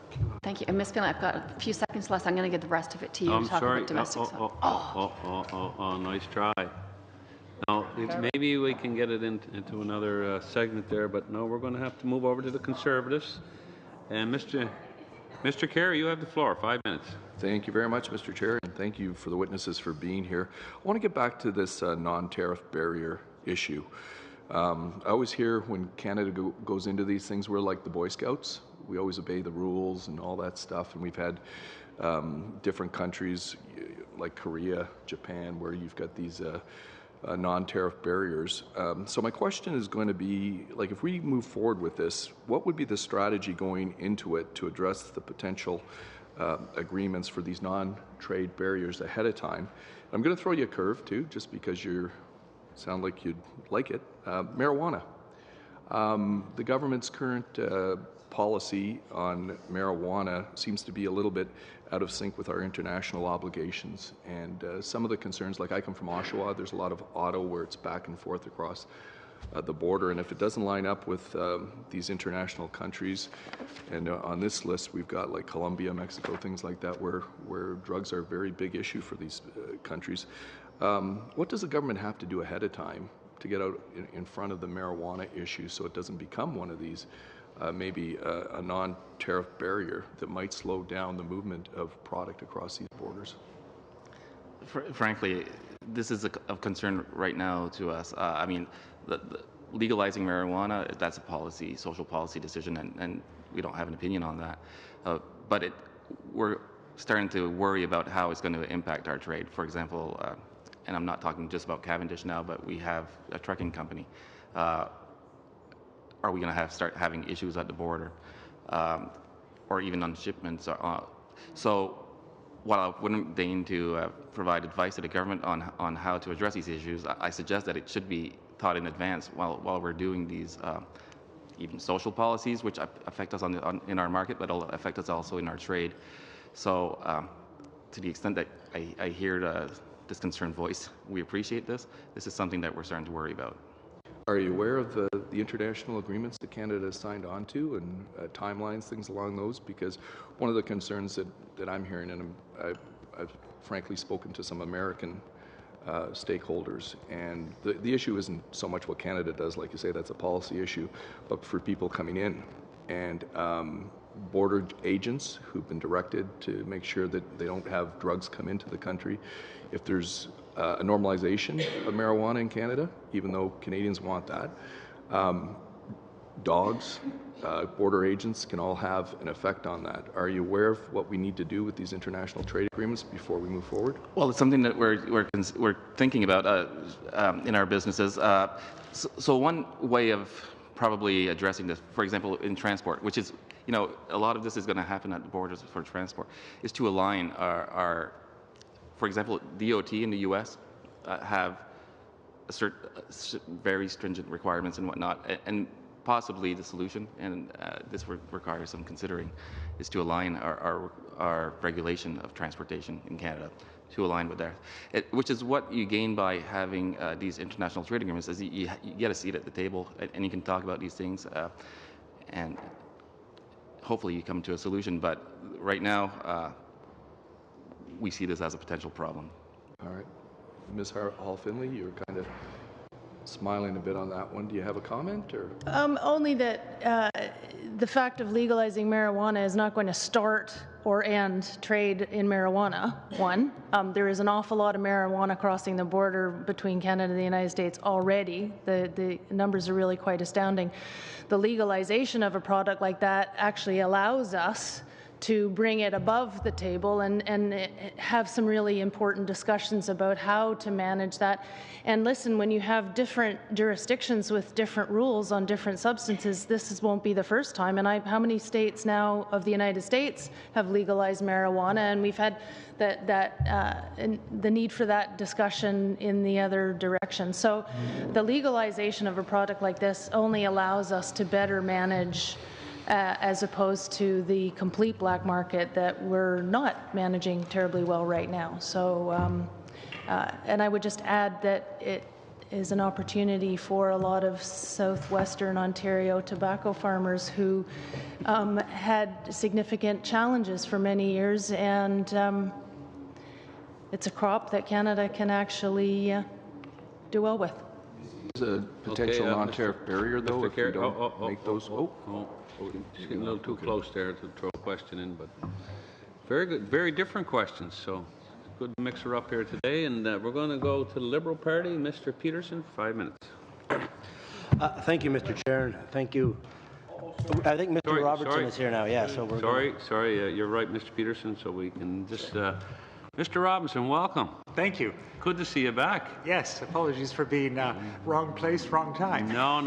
Thank you. And Ms. Finlay, I've got a few seconds left. I'm going to give the rest of it to you I'm to talk sorry. about domestic. Nice try. Now, maybe we can get it into another segment there, but no, we're going to have to move over to the Conservatives. And Mr. Kerry, you have the floor. 5 minutes. Thank you very much, Mr. Chair, and thank you for the witnesses for being here. I want to get back to this non-tariff barrier issue. I always hear when Canada goes into these things, we're like the Boy Scouts. We always obey the rules and all that stuff, and we've had different countries like Korea, Japan, where you've got these non-tariff barriers. So my question is going to be, like, if we move forward with this, what would be the strategy going into it to address the potential agreements for these non-trade barriers ahead of time? I'm going to throw you a curve too, just because you sound like you'd like it. Marijuana. The government's current policy on marijuana seems to be a little bit out of sync with our international obligations, and some of the concerns, like I come from Oshawa, there's a lot of auto where it's back and forth across the border, and if it doesn't line up with these international countries, and on this list we've got like Colombia, Mexico, things like that, where drugs are a very big issue for these countries. What does the government have to do ahead of time to get out in front of the marijuana issue so it doesn't become one of these maybe a non-tariff barrier that might slow down the movement of product across these borders? Frankly, this is of concern right now to us. I mean, legalizing marijuana, that's a social policy decision, and we don't have an opinion on that. But we're starting to worry about how it's going to impact our trade. For example, and I'm not talking just about Cavendish now, but we have a trucking company. Are we going to start having issues at the border, or even on shipments? So while I wouldn't deign to provide advice to the government on how to address these issues, I suggest that it should be thought in advance while we're doing these even social policies, which affect us in our market, but will affect us also in our trade. So to the extent that I hear this concerned voice, we appreciate this. This is something that we're starting to worry about. Are you aware of the international agreements that Canada has signed on to and timelines, things along those? Because one of the concerns that I'm hearing, and I've frankly spoken to some American stakeholders, and the issue isn't so much what Canada does, like you say, that's a policy issue, but for people coming in and border agents who've been directed to make sure that they don't have drugs come into the country. If there's a normalization of marijuana in Canada, even though Canadians want that, dogs, border agents can all have an effect on that. Are you aware of what we need to do with these international trade agreements before we move forward? Well, it's something that we're thinking about in our businesses. So one way of probably addressing this, for example, in transport, which is, a lot of this is going to happen at the borders for transport, is to align our for example, DOT in the U.S. Have very stringent requirements and whatnot, and possibly the solution, and this requires some considering, is to align our regulation of transportation in Canada to align with theirs, which is what you gain by having these international trade agreements, is you get a seat at the table, and you can talk about these things, and hopefully you come to a solution. But right now, we see this as a potential problem. All right. Ms. Hall-Finlay, you were kind of smiling a bit on that one. Do you have a comment? Or? Only that the fact of legalizing marijuana is not going to start or end trade in marijuana, one. There is an awful lot of marijuana crossing the border between Canada and the United States already. The numbers are really quite astounding. The legalization of a product like that actually allows us to bring it above the table and have some really important discussions about how to manage that. And listen, when you have different jurisdictions with different rules on different substances, won't be the first time. And how many states now of the United States have legalized marijuana? And we've had the need for that discussion in the other direction. So the legalization of a product like this only allows us to better manage as opposed to the complete black market that we're not managing terribly well right now. So, and I would just add that is an opportunity for a lot of southwestern Ontario tobacco farmers who had significant challenges for many years, and it's a crop that Canada can actually do well with. There's a potential non-tariff barrier, though, if we don't make those. Just getting a little too close there to throw a question in, but very good, very different questions. So good mixer up here today, and we're going to go to the Liberal Party. Mr. Peterson, 5 minutes. Thank you, Mr. Chair, and thank you. I think Mr. Robertson is here now. Yeah, so we're sorry. You're right, Mr. Peterson. So we can just. Mr. Robinson, welcome. Thank you. Good to see you back. Yes, apologies for being wrong place, wrong time. No,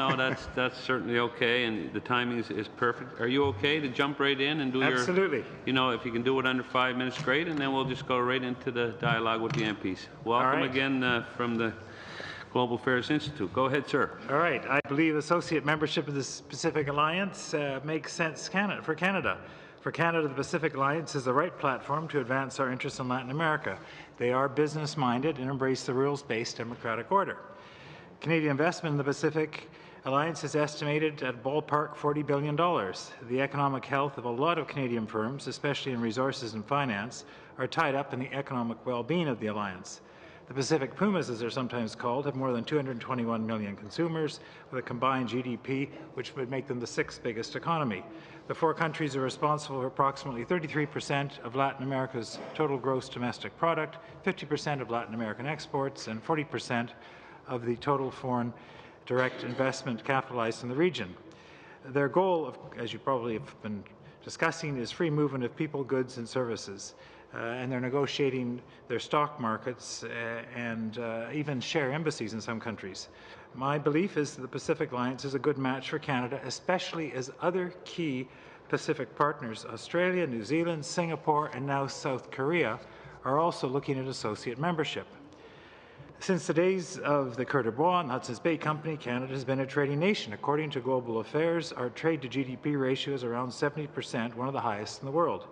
that's certainly okay, and the timing is perfect. Are you okay to jump right in and do Absolutely. You know, if you can do it under 5 minutes, great, and then we'll just go right into the dialogue with the MPs. Welcome again from the Global Affairs Institute. Go ahead, sir. All right. I believe associate membership of the Pacific Alliance makes sense for Canada. For Canada, the Pacific Alliance is the right platform to advance our interests in Latin America. They are business-minded and embrace the rules-based democratic order. Canadian investment in the Pacific Alliance is estimated at ballpark $40 billion. The economic health of a lot of Canadian firms, especially in resources and finance, are tied up in the economic well-being of the Alliance. The Pacific Pumas, as they're sometimes called, have more than 221 million consumers with a combined GDP which would make them the 6th biggest economy. The 4 countries are responsible for approximately 33% of Latin America's total gross domestic product, 50% of Latin American exports, and 40% of the total foreign direct investment capitalized in the region. Their goal, as you probably have been discussing, is free movement of people, goods, and services. And they're negotiating their stock markets and even share embassies in some countries. My belief is that the Pacific Alliance is a good match for Canada, especially as other key Pacific partners, Australia, New Zealand, Singapore, and now South Korea, are also looking at associate membership. Since the days of the Coeur d'Albret and Hudson's Bay Company, Canada has been a trading nation. According to Global Affairs, our trade to GDP ratio is around 70%, one of the highest in the world.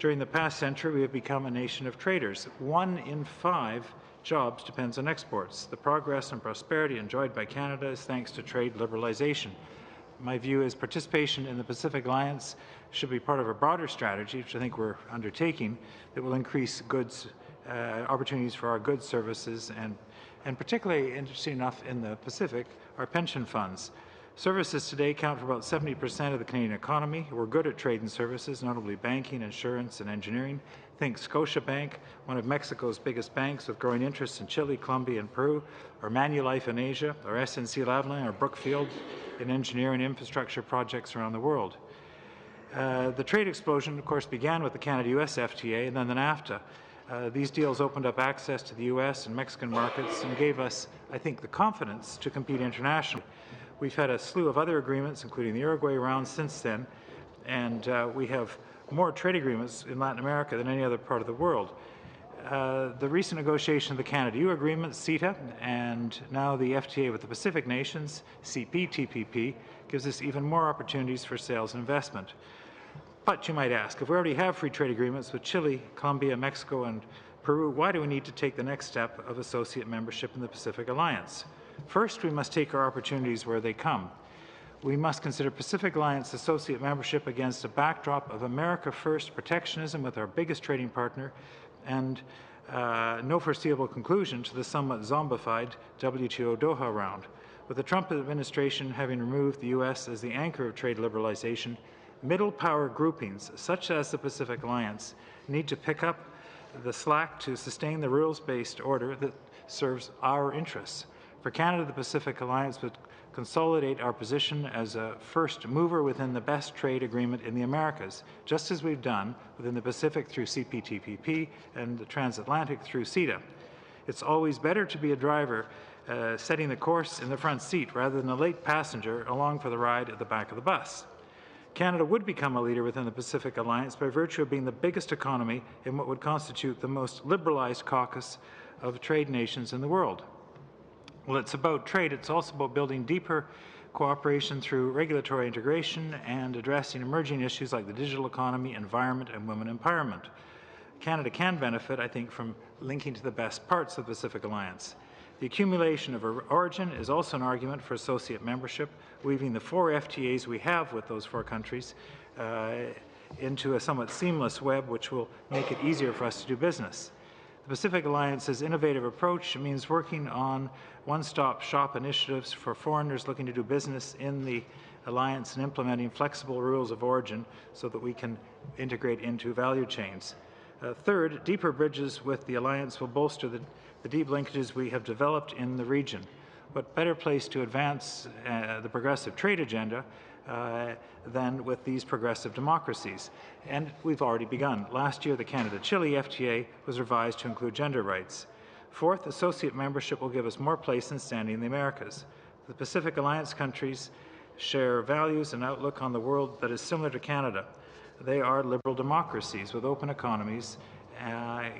During the past century, we have become a nation of traders. 1 in 5 jobs depends on exports. The progress and prosperity enjoyed by Canada is thanks to trade liberalization. My view is participation in the Pacific Alliance should be part of a broader strategy, which I think we're undertaking, that will increase goods opportunities for our goods, services, and particularly interesting enough in the Pacific, our pension funds. Services today account for about 70% of the Canadian economy. We're good at trade and services, notably banking, insurance, and engineering. Think Scotiabank, one of Mexico's biggest banks with growing interests in Chile, Colombia, and Peru, or Manulife in Asia, or SNC-Lavalin, or Brookfield in engineering infrastructure projects around the world. The trade explosion, of course, began with the Canada-US FTA and then the NAFTA. These deals opened up access to the US and Mexican markets and gave us, I think, the confidence to compete internationally. We've had a slew of other agreements, including the Uruguay round, since then, and we have more trade agreements in Latin America than any other part of the world. The recent negotiation of the Canada-EU agreement, CETA, and now the FTA with the Pacific nations, CPTPP, gives us even more opportunities for sales and investment. But you might ask, if we already have free trade agreements with Chile, Colombia, Mexico, and Peru, why do we need to take the next step of associate membership in the Pacific Alliance? First, we must take our opportunities where they come. We must consider Pacific Alliance associate membership against a backdrop of America First protectionism with our biggest trading partner and no foreseeable conclusion to the somewhat zombified WTO Doha round. With the Trump administration having removed the U.S. as the anchor of trade liberalization, middle power groupings, such as the Pacific Alliance, need to pick up the slack to sustain the rules-based order that serves our interests. For Canada, the Pacific Alliance would consolidate our position as a first mover within the best trade agreement in the Americas, just as we've done within the Pacific through CPTPP and the transatlantic through CETA. It's always better to be a driver setting the course in the front seat rather than a late passenger along for the ride at the back of the bus. Canada would become a leader within the Pacific Alliance by virtue of being the biggest economy in what would constitute the most liberalized caucus of trade nations in the world. Well, it's about trade. It's also about building deeper cooperation through regulatory integration and addressing emerging issues like the digital economy, environment, and women empowerment. Canada can benefit, I think, from linking to the best parts of the Pacific Alliance. The accumulation of origin is also an argument for associate membership, weaving the 4 FTAs we have with those 4 countries into a somewhat seamless web, which will make it easier for us to do business. The Pacific Alliance's innovative approach means working on one-stop shop initiatives for foreigners looking to do business in the alliance and implementing flexible rules of origin so that we can integrate into value chains. Third, deeper bridges with the alliance will bolster the deep linkages we have developed in the region. But better place to advance the progressive trade agenda than with these progressive democracies. And we've already begun. Last year, the Canada-Chile FTA was revised to include gender rights. Fourth, associate membership will give us more place and standing in the Americas. The Pacific Alliance countries share values and outlook on the world that is similar to Canada. They are liberal democracies with open economies.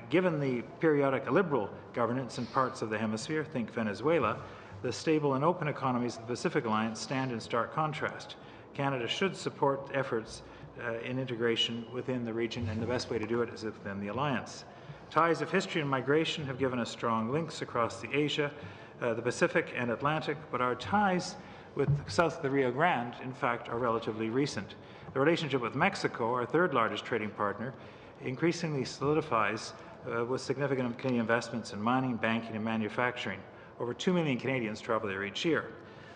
Given the periodic illiberal governance in parts of the hemisphere, think Venezuela, the stable and open economies of the Pacific Alliance stand in stark contrast. Canada should support efforts in integration within the region, and the best way to do it is within the alliance. Ties of history and migration have given us strong links across the Asia, the Pacific and Atlantic, but our ties with south of the Rio Grande, in fact, are relatively recent. The relationship with Mexico, our 3rd largest trading partner, increasingly solidifies with significant Canadian investments in mining, banking, and manufacturing. Over 2 million Canadians travel there each year.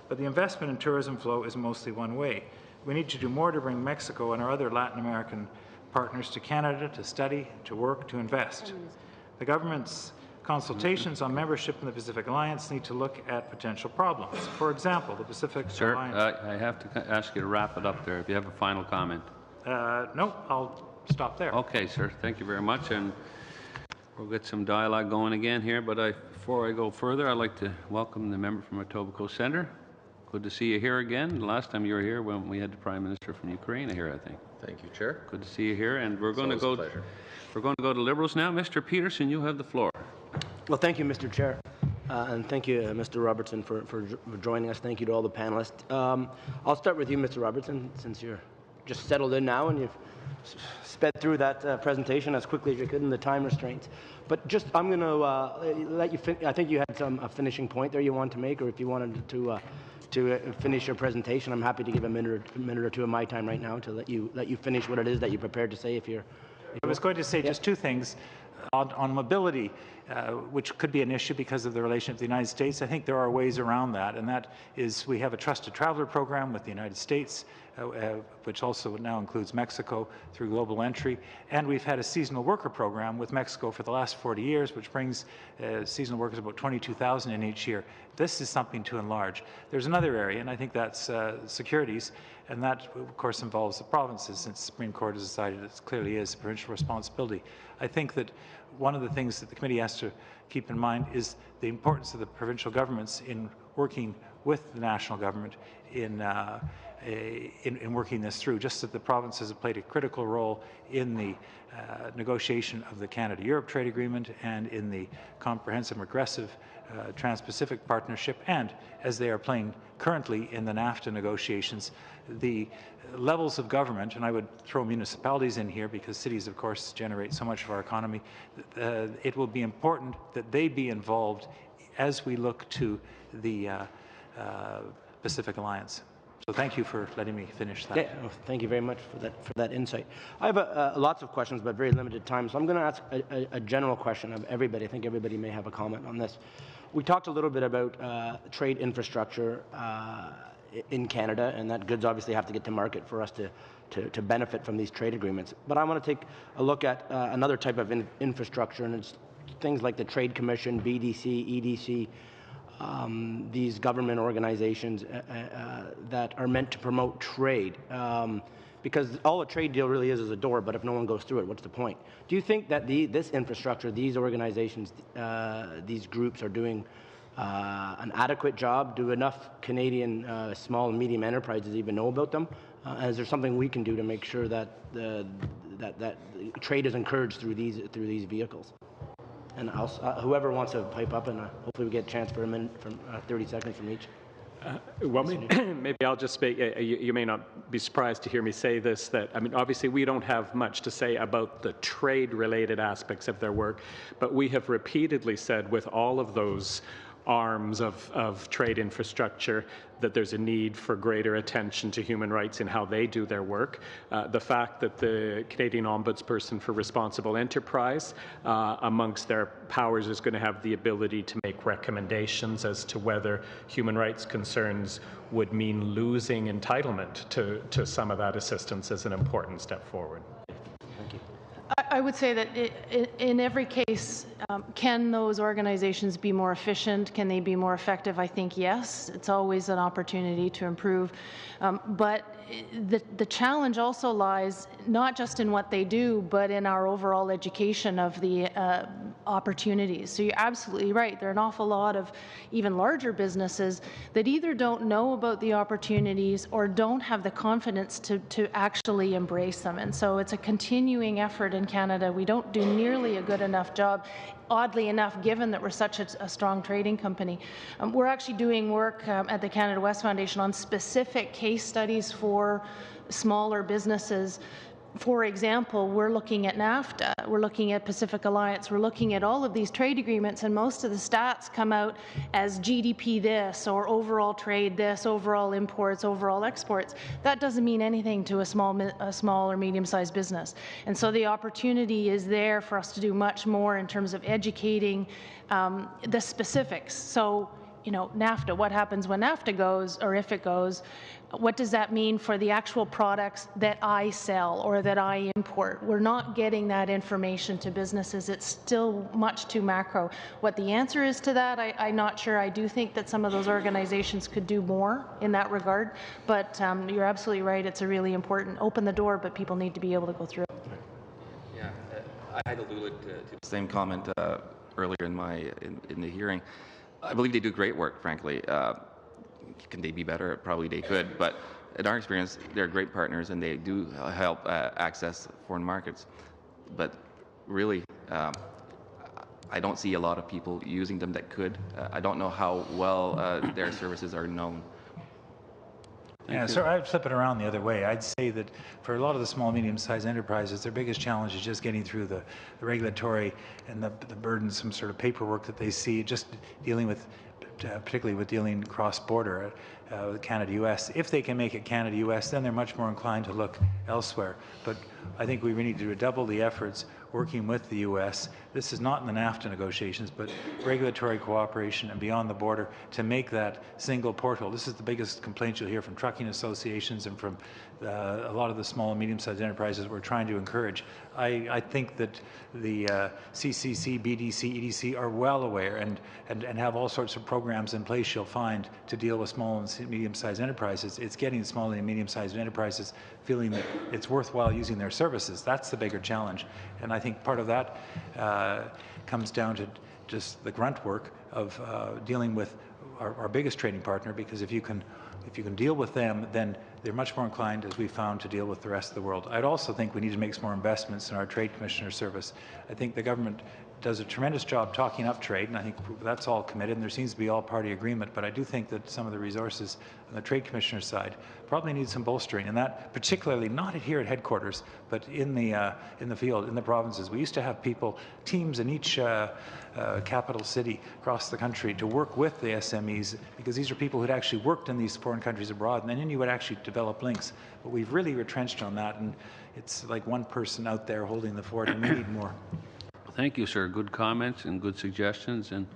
But the investment in tourism flow is mostly one way. We need to do more to bring Mexico and our other Latin American partners to Canada to study, to work, to invest. The government's consultations on membership in the Pacific Alliance need to look at potential problems. For example, the Pacific Alliance... Sir, I have to ask you to wrap it up there if you have a final comment. No, I'll stop there. Okay, sir. Thank you very much. And we'll get some dialogue going again here. But before I go further, I'd like to welcome the member from Etobicoke Centre. Good to see you here again. The last time you were here when we had the Prime Minister from Ukraine here, I think. Thank you, Chair. Good to see you here. And we're going to go. Pleasure. We're going to go to Liberals now. Mr. Peterson, you have the floor. Well, thank you, Mr. Chair. And thank you, Mr. Robertson, for joining us. Thank you to all the panelists. I'll start with you, Mr. Robertson, since you're just settled in now and you've sped through that presentation as quickly as you could in the time restraints. But just, I'm going to let you I think you had a finishing point there you wanted to make, or if you wanted to finish your presentation, I'm happy to give a minute or two of my time right now to let you finish what it is that you're prepared to say. If I was going to say just 2 things. On mobility, which could be an issue because of the relationship with the United States, I think there are ways around that, and that is we have a trusted traveler program with the United States, which also now includes Mexico through Global Entry, and we've had a seasonal worker program with Mexico for the last 40 years, which brings seasonal workers about 22,000 in each year. This is something to enlarge. There's another area, and I think that's securities, and that, of course, involves the provinces, since the Supreme Court has decided it clearly is a provincial responsibility. I think that one of the things that the committee has to keep in mind is the importance of the provincial governments in working with the national government in working this through, just as the provinces have played a critical role in the negotiation of the Canada-Europe Trade Agreement and in the comprehensive and progressive Trans-Pacific Partnership, and as they are playing currently in the NAFTA negotiations. The levels of government, and I would throw municipalities in here because cities, of course, generate so much of our economy, it will be important that they be involved as we look to the Pacific Alliance. So thank you for letting me finish that. Yeah, well, thank you very much for that insight. I have lots of questions, but very limited time, so I'm going to ask a general question of everybody. I think everybody may have a comment on this. We talked a little bit about trade infrastructure in Canada, and that goods obviously have to get to market for us to benefit from these trade agreements. But I want to take a look at another type of infrastructure, and it's things like the Trade Commission, BDC, EDC, these government organizations that are meant to promote trade. Because all a trade deal really is a door, but if no one goes through it, what's the point? Do you think that this infrastructure, these organizations, these groups are doing an adequate job? Do enough Canadian small and medium enterprises even know about them? Is there something we can do to make sure that that trade is encouraged through these vehicles? And whoever wants to pipe up, and hopefully we get a chance for a minute, from 30 seconds from each. Well, maybe I'll just speak. You may not be surprised to hear me say this, that, I mean, obviously we don't have much to say about the trade-related aspects of their work, but we have repeatedly said with all of those arms of trade infrastructure, that there's a need for greater attention to human rights in how they do their work. The fact that the Canadian Ombudsperson for Responsible Enterprise, amongst their powers, is going to have the ability to make recommendations as to whether human rights concerns would mean losing entitlement to some of that assistance is an important step forward. I would say that in every case, can those organizations be more efficient? Can they be more effective? I think yes. It's always an opportunity to improve. But the challenge also lies not just in what they do, but in our overall education of the opportunities. So you're absolutely right. There are an awful lot of even larger businesses that either don't know about the opportunities or don't have the confidence to actually embrace them. And so it's a continuing effort in Canada. We don't do nearly a good enough job, oddly enough, given that we're such a strong trading company. We're actually doing work at the Canada West Foundation on specific case studies for smaller businesses. For example, we're looking at NAFTA, we're looking at Pacific Alliance, we're looking at all of these trade agreements, and most of the stats come out as GDP this, or overall trade this, overall imports, overall exports. That doesn't mean anything to a small or medium-sized business. And so the opportunity is there for us to do much more in terms of educating the specifics. So, you know, NAFTA, what happens when NAFTA goes, or if it goes? What does that mean for the actual products that I sell or that I import? We're not getting that information to businesses. It's still much too macro. What the answer is to that, I'm not sure. I do think that some of those organizations could do more in that regard, but you're absolutely right. It's a really important, open the door, but people need to be able to go through it. Yeah, I had alluded to the same comment earlier in the hearing. I believe they do great work, frankly. Can they be better? Probably they could, but in our experience, they're great partners and they do help access foreign markets. But really, I don't see a lot of people using them that could. I don't know how well their services are known. Yeah, so I'd flip it around the other way. I'd say that for a lot of the small, medium-sized enterprises, their biggest challenge is just getting through the regulatory and the burdensome sort of paperwork that they see, just dealing with, particularly with dealing cross-border with Canada-US. If they can make it Canada-US, then they're much more inclined to look elsewhere. But I think we need to redouble the efforts working with the U.S. This is not in the NAFTA negotiations, but regulatory cooperation and beyond the border to make that single portal. This is the biggest complaint you'll hear from trucking associations and from a lot of the small and medium-sized enterprises we're trying to encourage. I think that the CCC, BDC, EDC are well aware and have all sorts of programs in place, you'll find, to deal with small and medium-sized enterprises. It's getting small and medium-sized enterprises feeling that it's worthwhile using their services. That's the bigger challenge. And I think part of that comes down to just the grunt work of dealing with our biggest trading partner, because if you can deal with them, then they're much more inclined, as we've found, to deal with the rest of the world. I'd also think we need to make some more investments in our Trade Commissioner service. I think the government does a tremendous job talking up trade, and I think that's all committed, and there seems to be all-party agreement, but I do think that some of the resources on the Trade Commissioner side probably need some bolstering, and that particularly not here at headquarters, but in the field, in the provinces. We used to have teams in each capital city across the country to work with the SMEs, because these are people who'd actually worked in these foreign countries abroad, and then you would actually develop links. But we've really retrenched on that, and it's like one person out there holding the fort, and we need more. Thank you, sir. Good comments and good suggestions and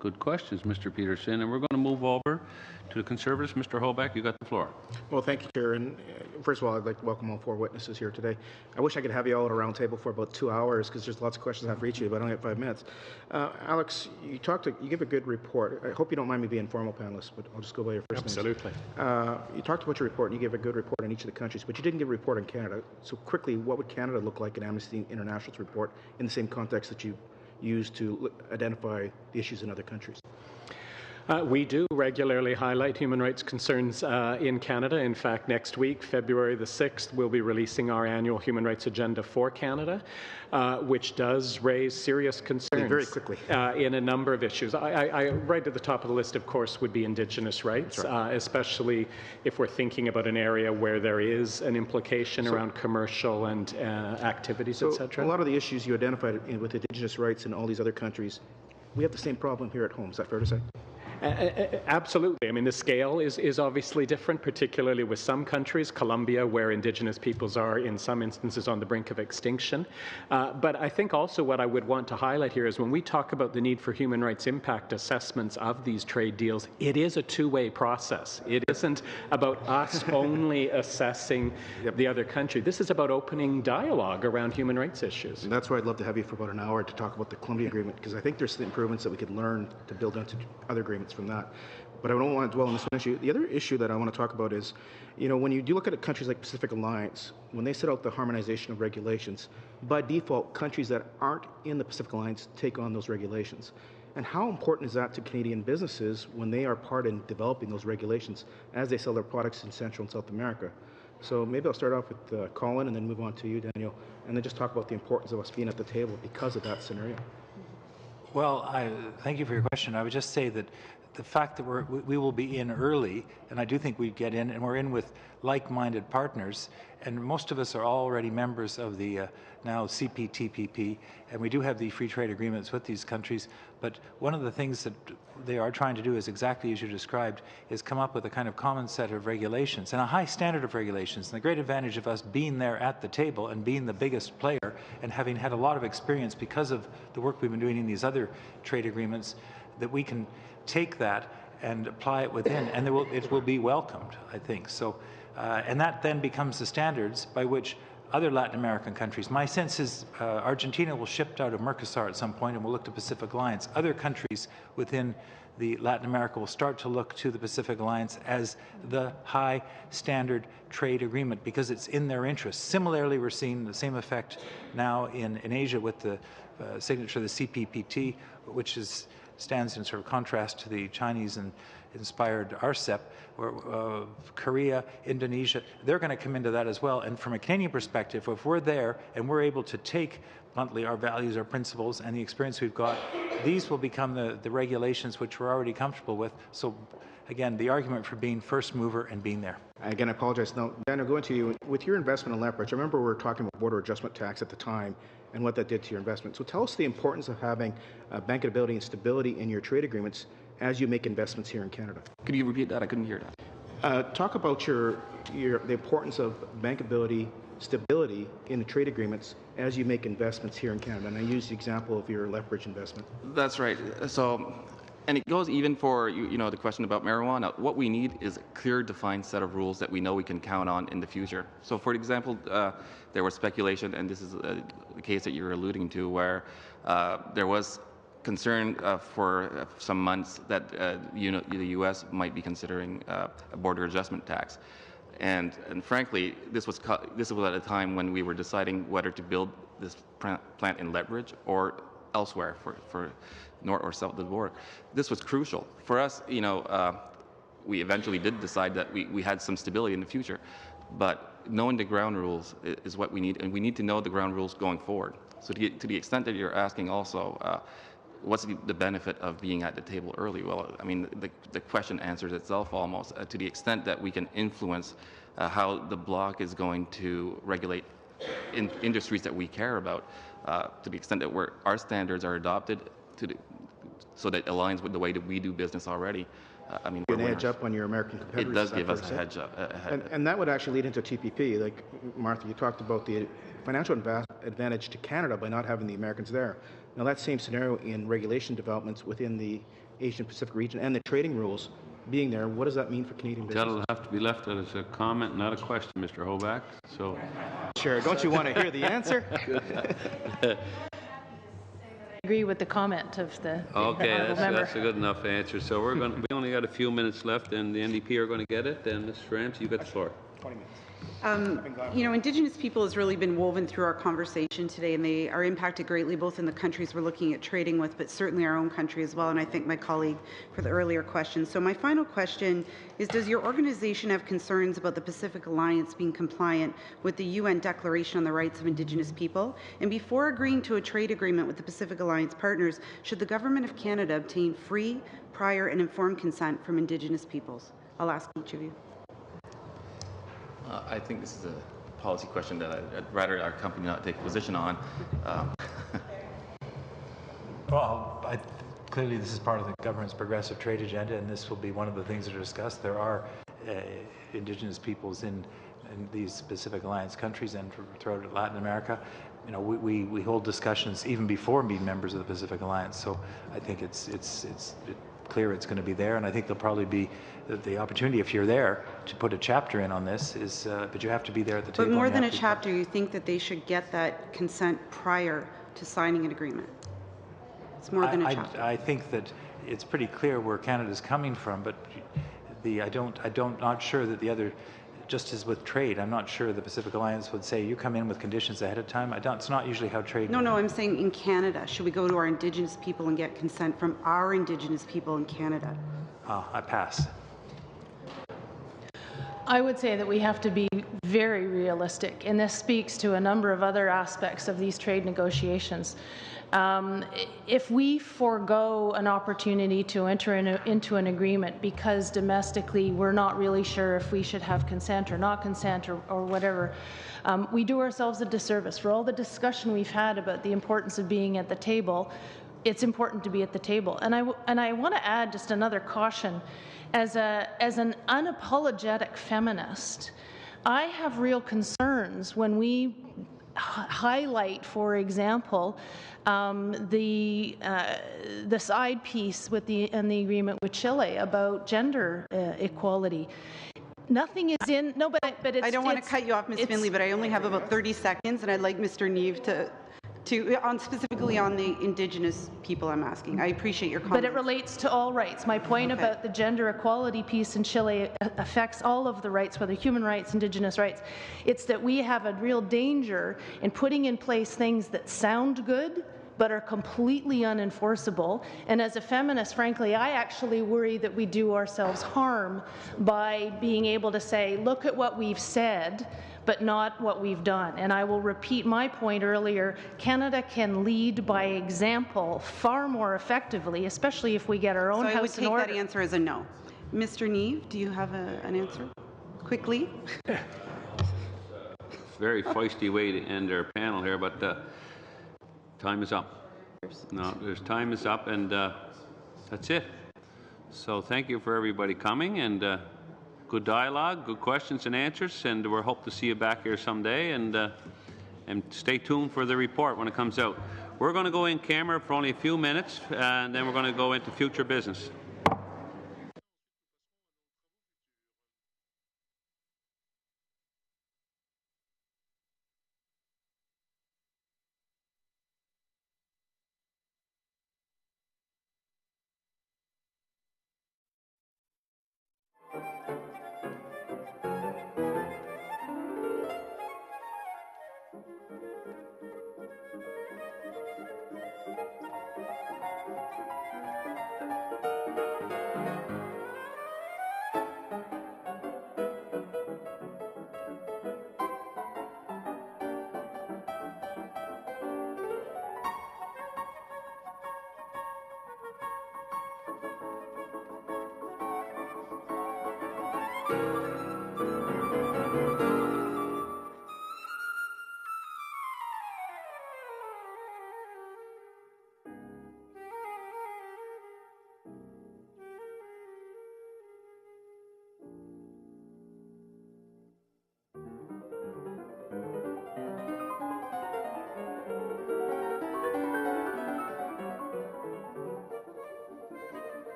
good questions, Mr. Peterson. And we're going to move over to the Conservatives. Mr. Hoback, you got the floor. Well, thank you, Chair. And first of all, I'd like to welcome all four witnesses here today. I wish I could have you all at a round table for about 2 hours, because there's lots of questions I have for each of you, but I only have 5 minutes. Alex, you give a good report. I hope you don't mind me being formal panelists, but I'll just go by your first names. Absolutely. You talked about your report, and you gave a good report on each of the countries, but you didn't give a report on Canada. So quickly, what would Canada look like in Amnesty International's report in the same context that you used to identify the issues in other countries? We do regularly highlight human rights concerns in Canada. In fact, next week, February the 6th, we'll be releasing our annual human rights agenda for Canada, which does raise serious concerns very quickly in a number of issues. Right at the top of the list, of course, would be Indigenous rights, right. Especially if we're thinking about an area where there is an implication around commercial and activities, etc. A lot of the issues you identified with Indigenous rights in all these other countries we have the same problem here at home. Is that fair to say? Absolutely. I mean, the scale is obviously different, particularly with some countries, Colombia, where Indigenous peoples are in some instances on the brink of extinction. But I think also what I would want to highlight here is when we talk about the need for human rights impact assessments of these trade deals, it is a two-way process. It isn't about us only assessing the other country. This is about opening dialogue around human rights issues. And that's why I'd love to have you for about an hour to talk about the Colombia Agreement, because I think there's the improvements that we could learn to build into other agreements from that. But I don't want to dwell on this one issue. The other issue that I want to talk about is, when you do look at countries like Pacific Alliance, when they set out the harmonization of regulations, by default, countries that aren't in the Pacific Alliance take on those regulations. And how important is that to Canadian businesses when they are part in developing those regulations as they sell their products in Central and South America? So maybe I'll start off with Colin and then move on to you, Daniel, and then just talk about the importance of us being at the table because of that scenario. Well, thank you for your question. I would just say that the fact that we will be in early, and I do think we get in, and we're in with like-minded partners, and most of us are already members of the now CPTPP, and we do have the free trade agreements with these countries, but one of the things that they are trying to do is exactly as you described, is come up with a kind of common set of regulations and a high standard of regulations. And the great advantage of us being there at the table and being the biggest player and having had a lot of experience because of the work we've been doing in these other trade agreements, that we can take that and apply it within, and it will be welcomed, I think. So, and that then becomes the standards by which other Latin American countries, my sense is Argentina will shift out of Mercosur at some point and will look to Pacific Alliance. Other countries within the Latin America will start to look to the Pacific Alliance as the high standard trade agreement because it's in their interest. Similarly, we're seeing the same effect now in Asia with the signature of the CPPT, which stands in sort of contrast to the Chinese-inspired RCEP, where Korea, Indonesia, they're going to come into that as well. And from a Canadian perspective, if we're there and we're able to take bluntly our values, our principles, and the experience we've got, these will become the regulations which we're already comfortable with. So again, the argument for being first mover and being there. Again, I apologize. Now, Daniel, going to you. With your investment in Lethbridge, I remember we were talking about border adjustment tax at the time and what that did to your investment. So tell us the importance of having bankability and stability in your trade agreements as you make investments here in Canada. Could you repeat that? I couldn't hear that. Talk about the importance of bankability, stability in the trade agreements as you make investments here in Canada. And I use the example of your Lethbridge investment. That's right. So, and it goes even for the question about marijuana. What we need is a clear, defined set of rules that we know we can count on in the future. So, for example, there was speculation, and this is the case that you're alluding to, where there was concern for some months that the U.S. might be considering a border adjustment tax. And frankly, this was at a time when we were deciding whether to build this plant in Lethbridge or elsewhere for north or south of the border. This was crucial for us. We eventually did decide that we had some stability in the future, but knowing the ground rules is what we need, and we need to know the ground rules going forward. So to the extent that you're asking also, what's the benefit of being at the table early? Well, I mean, the question answers itself almost. To the extent that we can influence how the bloc is going to regulate industries that we care about, to the extent that our standards are adopted so that it aligns with the way that we do business already. I mean, an edge up on your American competitors. It does give us a hedge up. And that would actually lead into TPP. Like, Martha, you talked about the financial advantage to Canada by not having the Americans there. Now, that same scenario in regulation developments within the Asian Pacific region and the trading rules being there, what does that mean for Canadian business? That'll have to be left as a comment, not a question, Mr. Hoback. So, Chair, don't you want to hear the answer? I agree with the comment of the okay, member. That's a good enough answer. So we only got a few minutes left, and the NDP are going to get it. And Mr. Ramsey, you got the floor. 20 minutes. Indigenous people has really been woven through our conversation today, and they are impacted greatly both in the countries we're looking at trading with, but certainly our own country as well, and I thank my colleague for the earlier question. So my final question is, does your organization have concerns about the Pacific Alliance being compliant with the UN Declaration on the Rights of Indigenous People? And before agreeing to a trade agreement with the Pacific Alliance partners, should the Government of Canada obtain free, prior, and informed consent from Indigenous peoples? I'll ask each of you. I think this is a policy question that I'd rather our company not take a position on. Well, clearly this is part of the government's progressive trade agenda, and this will be one of the things that are discussed. There are Indigenous peoples in these Pacific Alliance countries and throughout Latin America. You know, we hold discussions even before being members of the Pacific Alliance. So I think it's clear it's going to be there, and I think there'll probably be the opportunity, if you're there, to put a chapter in on this. But you have to be there at the table. But more than a chapter, you think that they should get that consent prior to signing an agreement? It's more than a chapter. I think that it's pretty clear where Canada's coming from, but not sure that the other. Just as with trade, I'm not sure the Pacific Alliance would say you come in with conditions ahead of time. It's not usually how trade. No, I'm saying in Canada, should we go to our Indigenous people and get consent from our Indigenous people in Canada? I pass. I would say that we have to be very realistic, and this speaks to a number of other aspects of these trade negotiations. If we forego an opportunity to enter into an agreement because domestically we're not really sure if we should have consent or not consent or whatever, we do ourselves a disservice. For all the discussion we've had about the importance of being at the table, it's important to be at the table. And I want to add just another caution. As an unapologetic feminist, I have real concerns when we highlight, for example, the side piece in the agreement with Chile about gender equality. Nothing is in. No, but it's. I don't want to cut you off, Ms. Finley, but I only have about 30 seconds, and I'd like Mr. Neve to specifically on the Indigenous people I'm asking. I appreciate your comments. But it relates to all rights. My point about the gender equality piece in Chile affects all of the rights, whether human rights, Indigenous rights. It's that we have a real danger in putting in place things that sound good but are completely unenforceable. And as a feminist, frankly, I actually worry that we do ourselves harm by being able to say, look at what we've said, but not what we've done. And I will repeat my point earlier, Canada can lead by example far more effectively, especially if we get our own house in order. So I would take that answer as a no. Mr. Neve, do you have an answer? Quickly. Very feisty way to end our panel here, but time is up. No, there's time is up, and that's it. So thank you for everybody coming, and good dialogue, good questions and answers, and we hope to see you back here someday, and stay tuned for the report when it comes out. We're going to go in camera for only a few minutes, and then we're going to go into future business.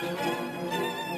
Thank you.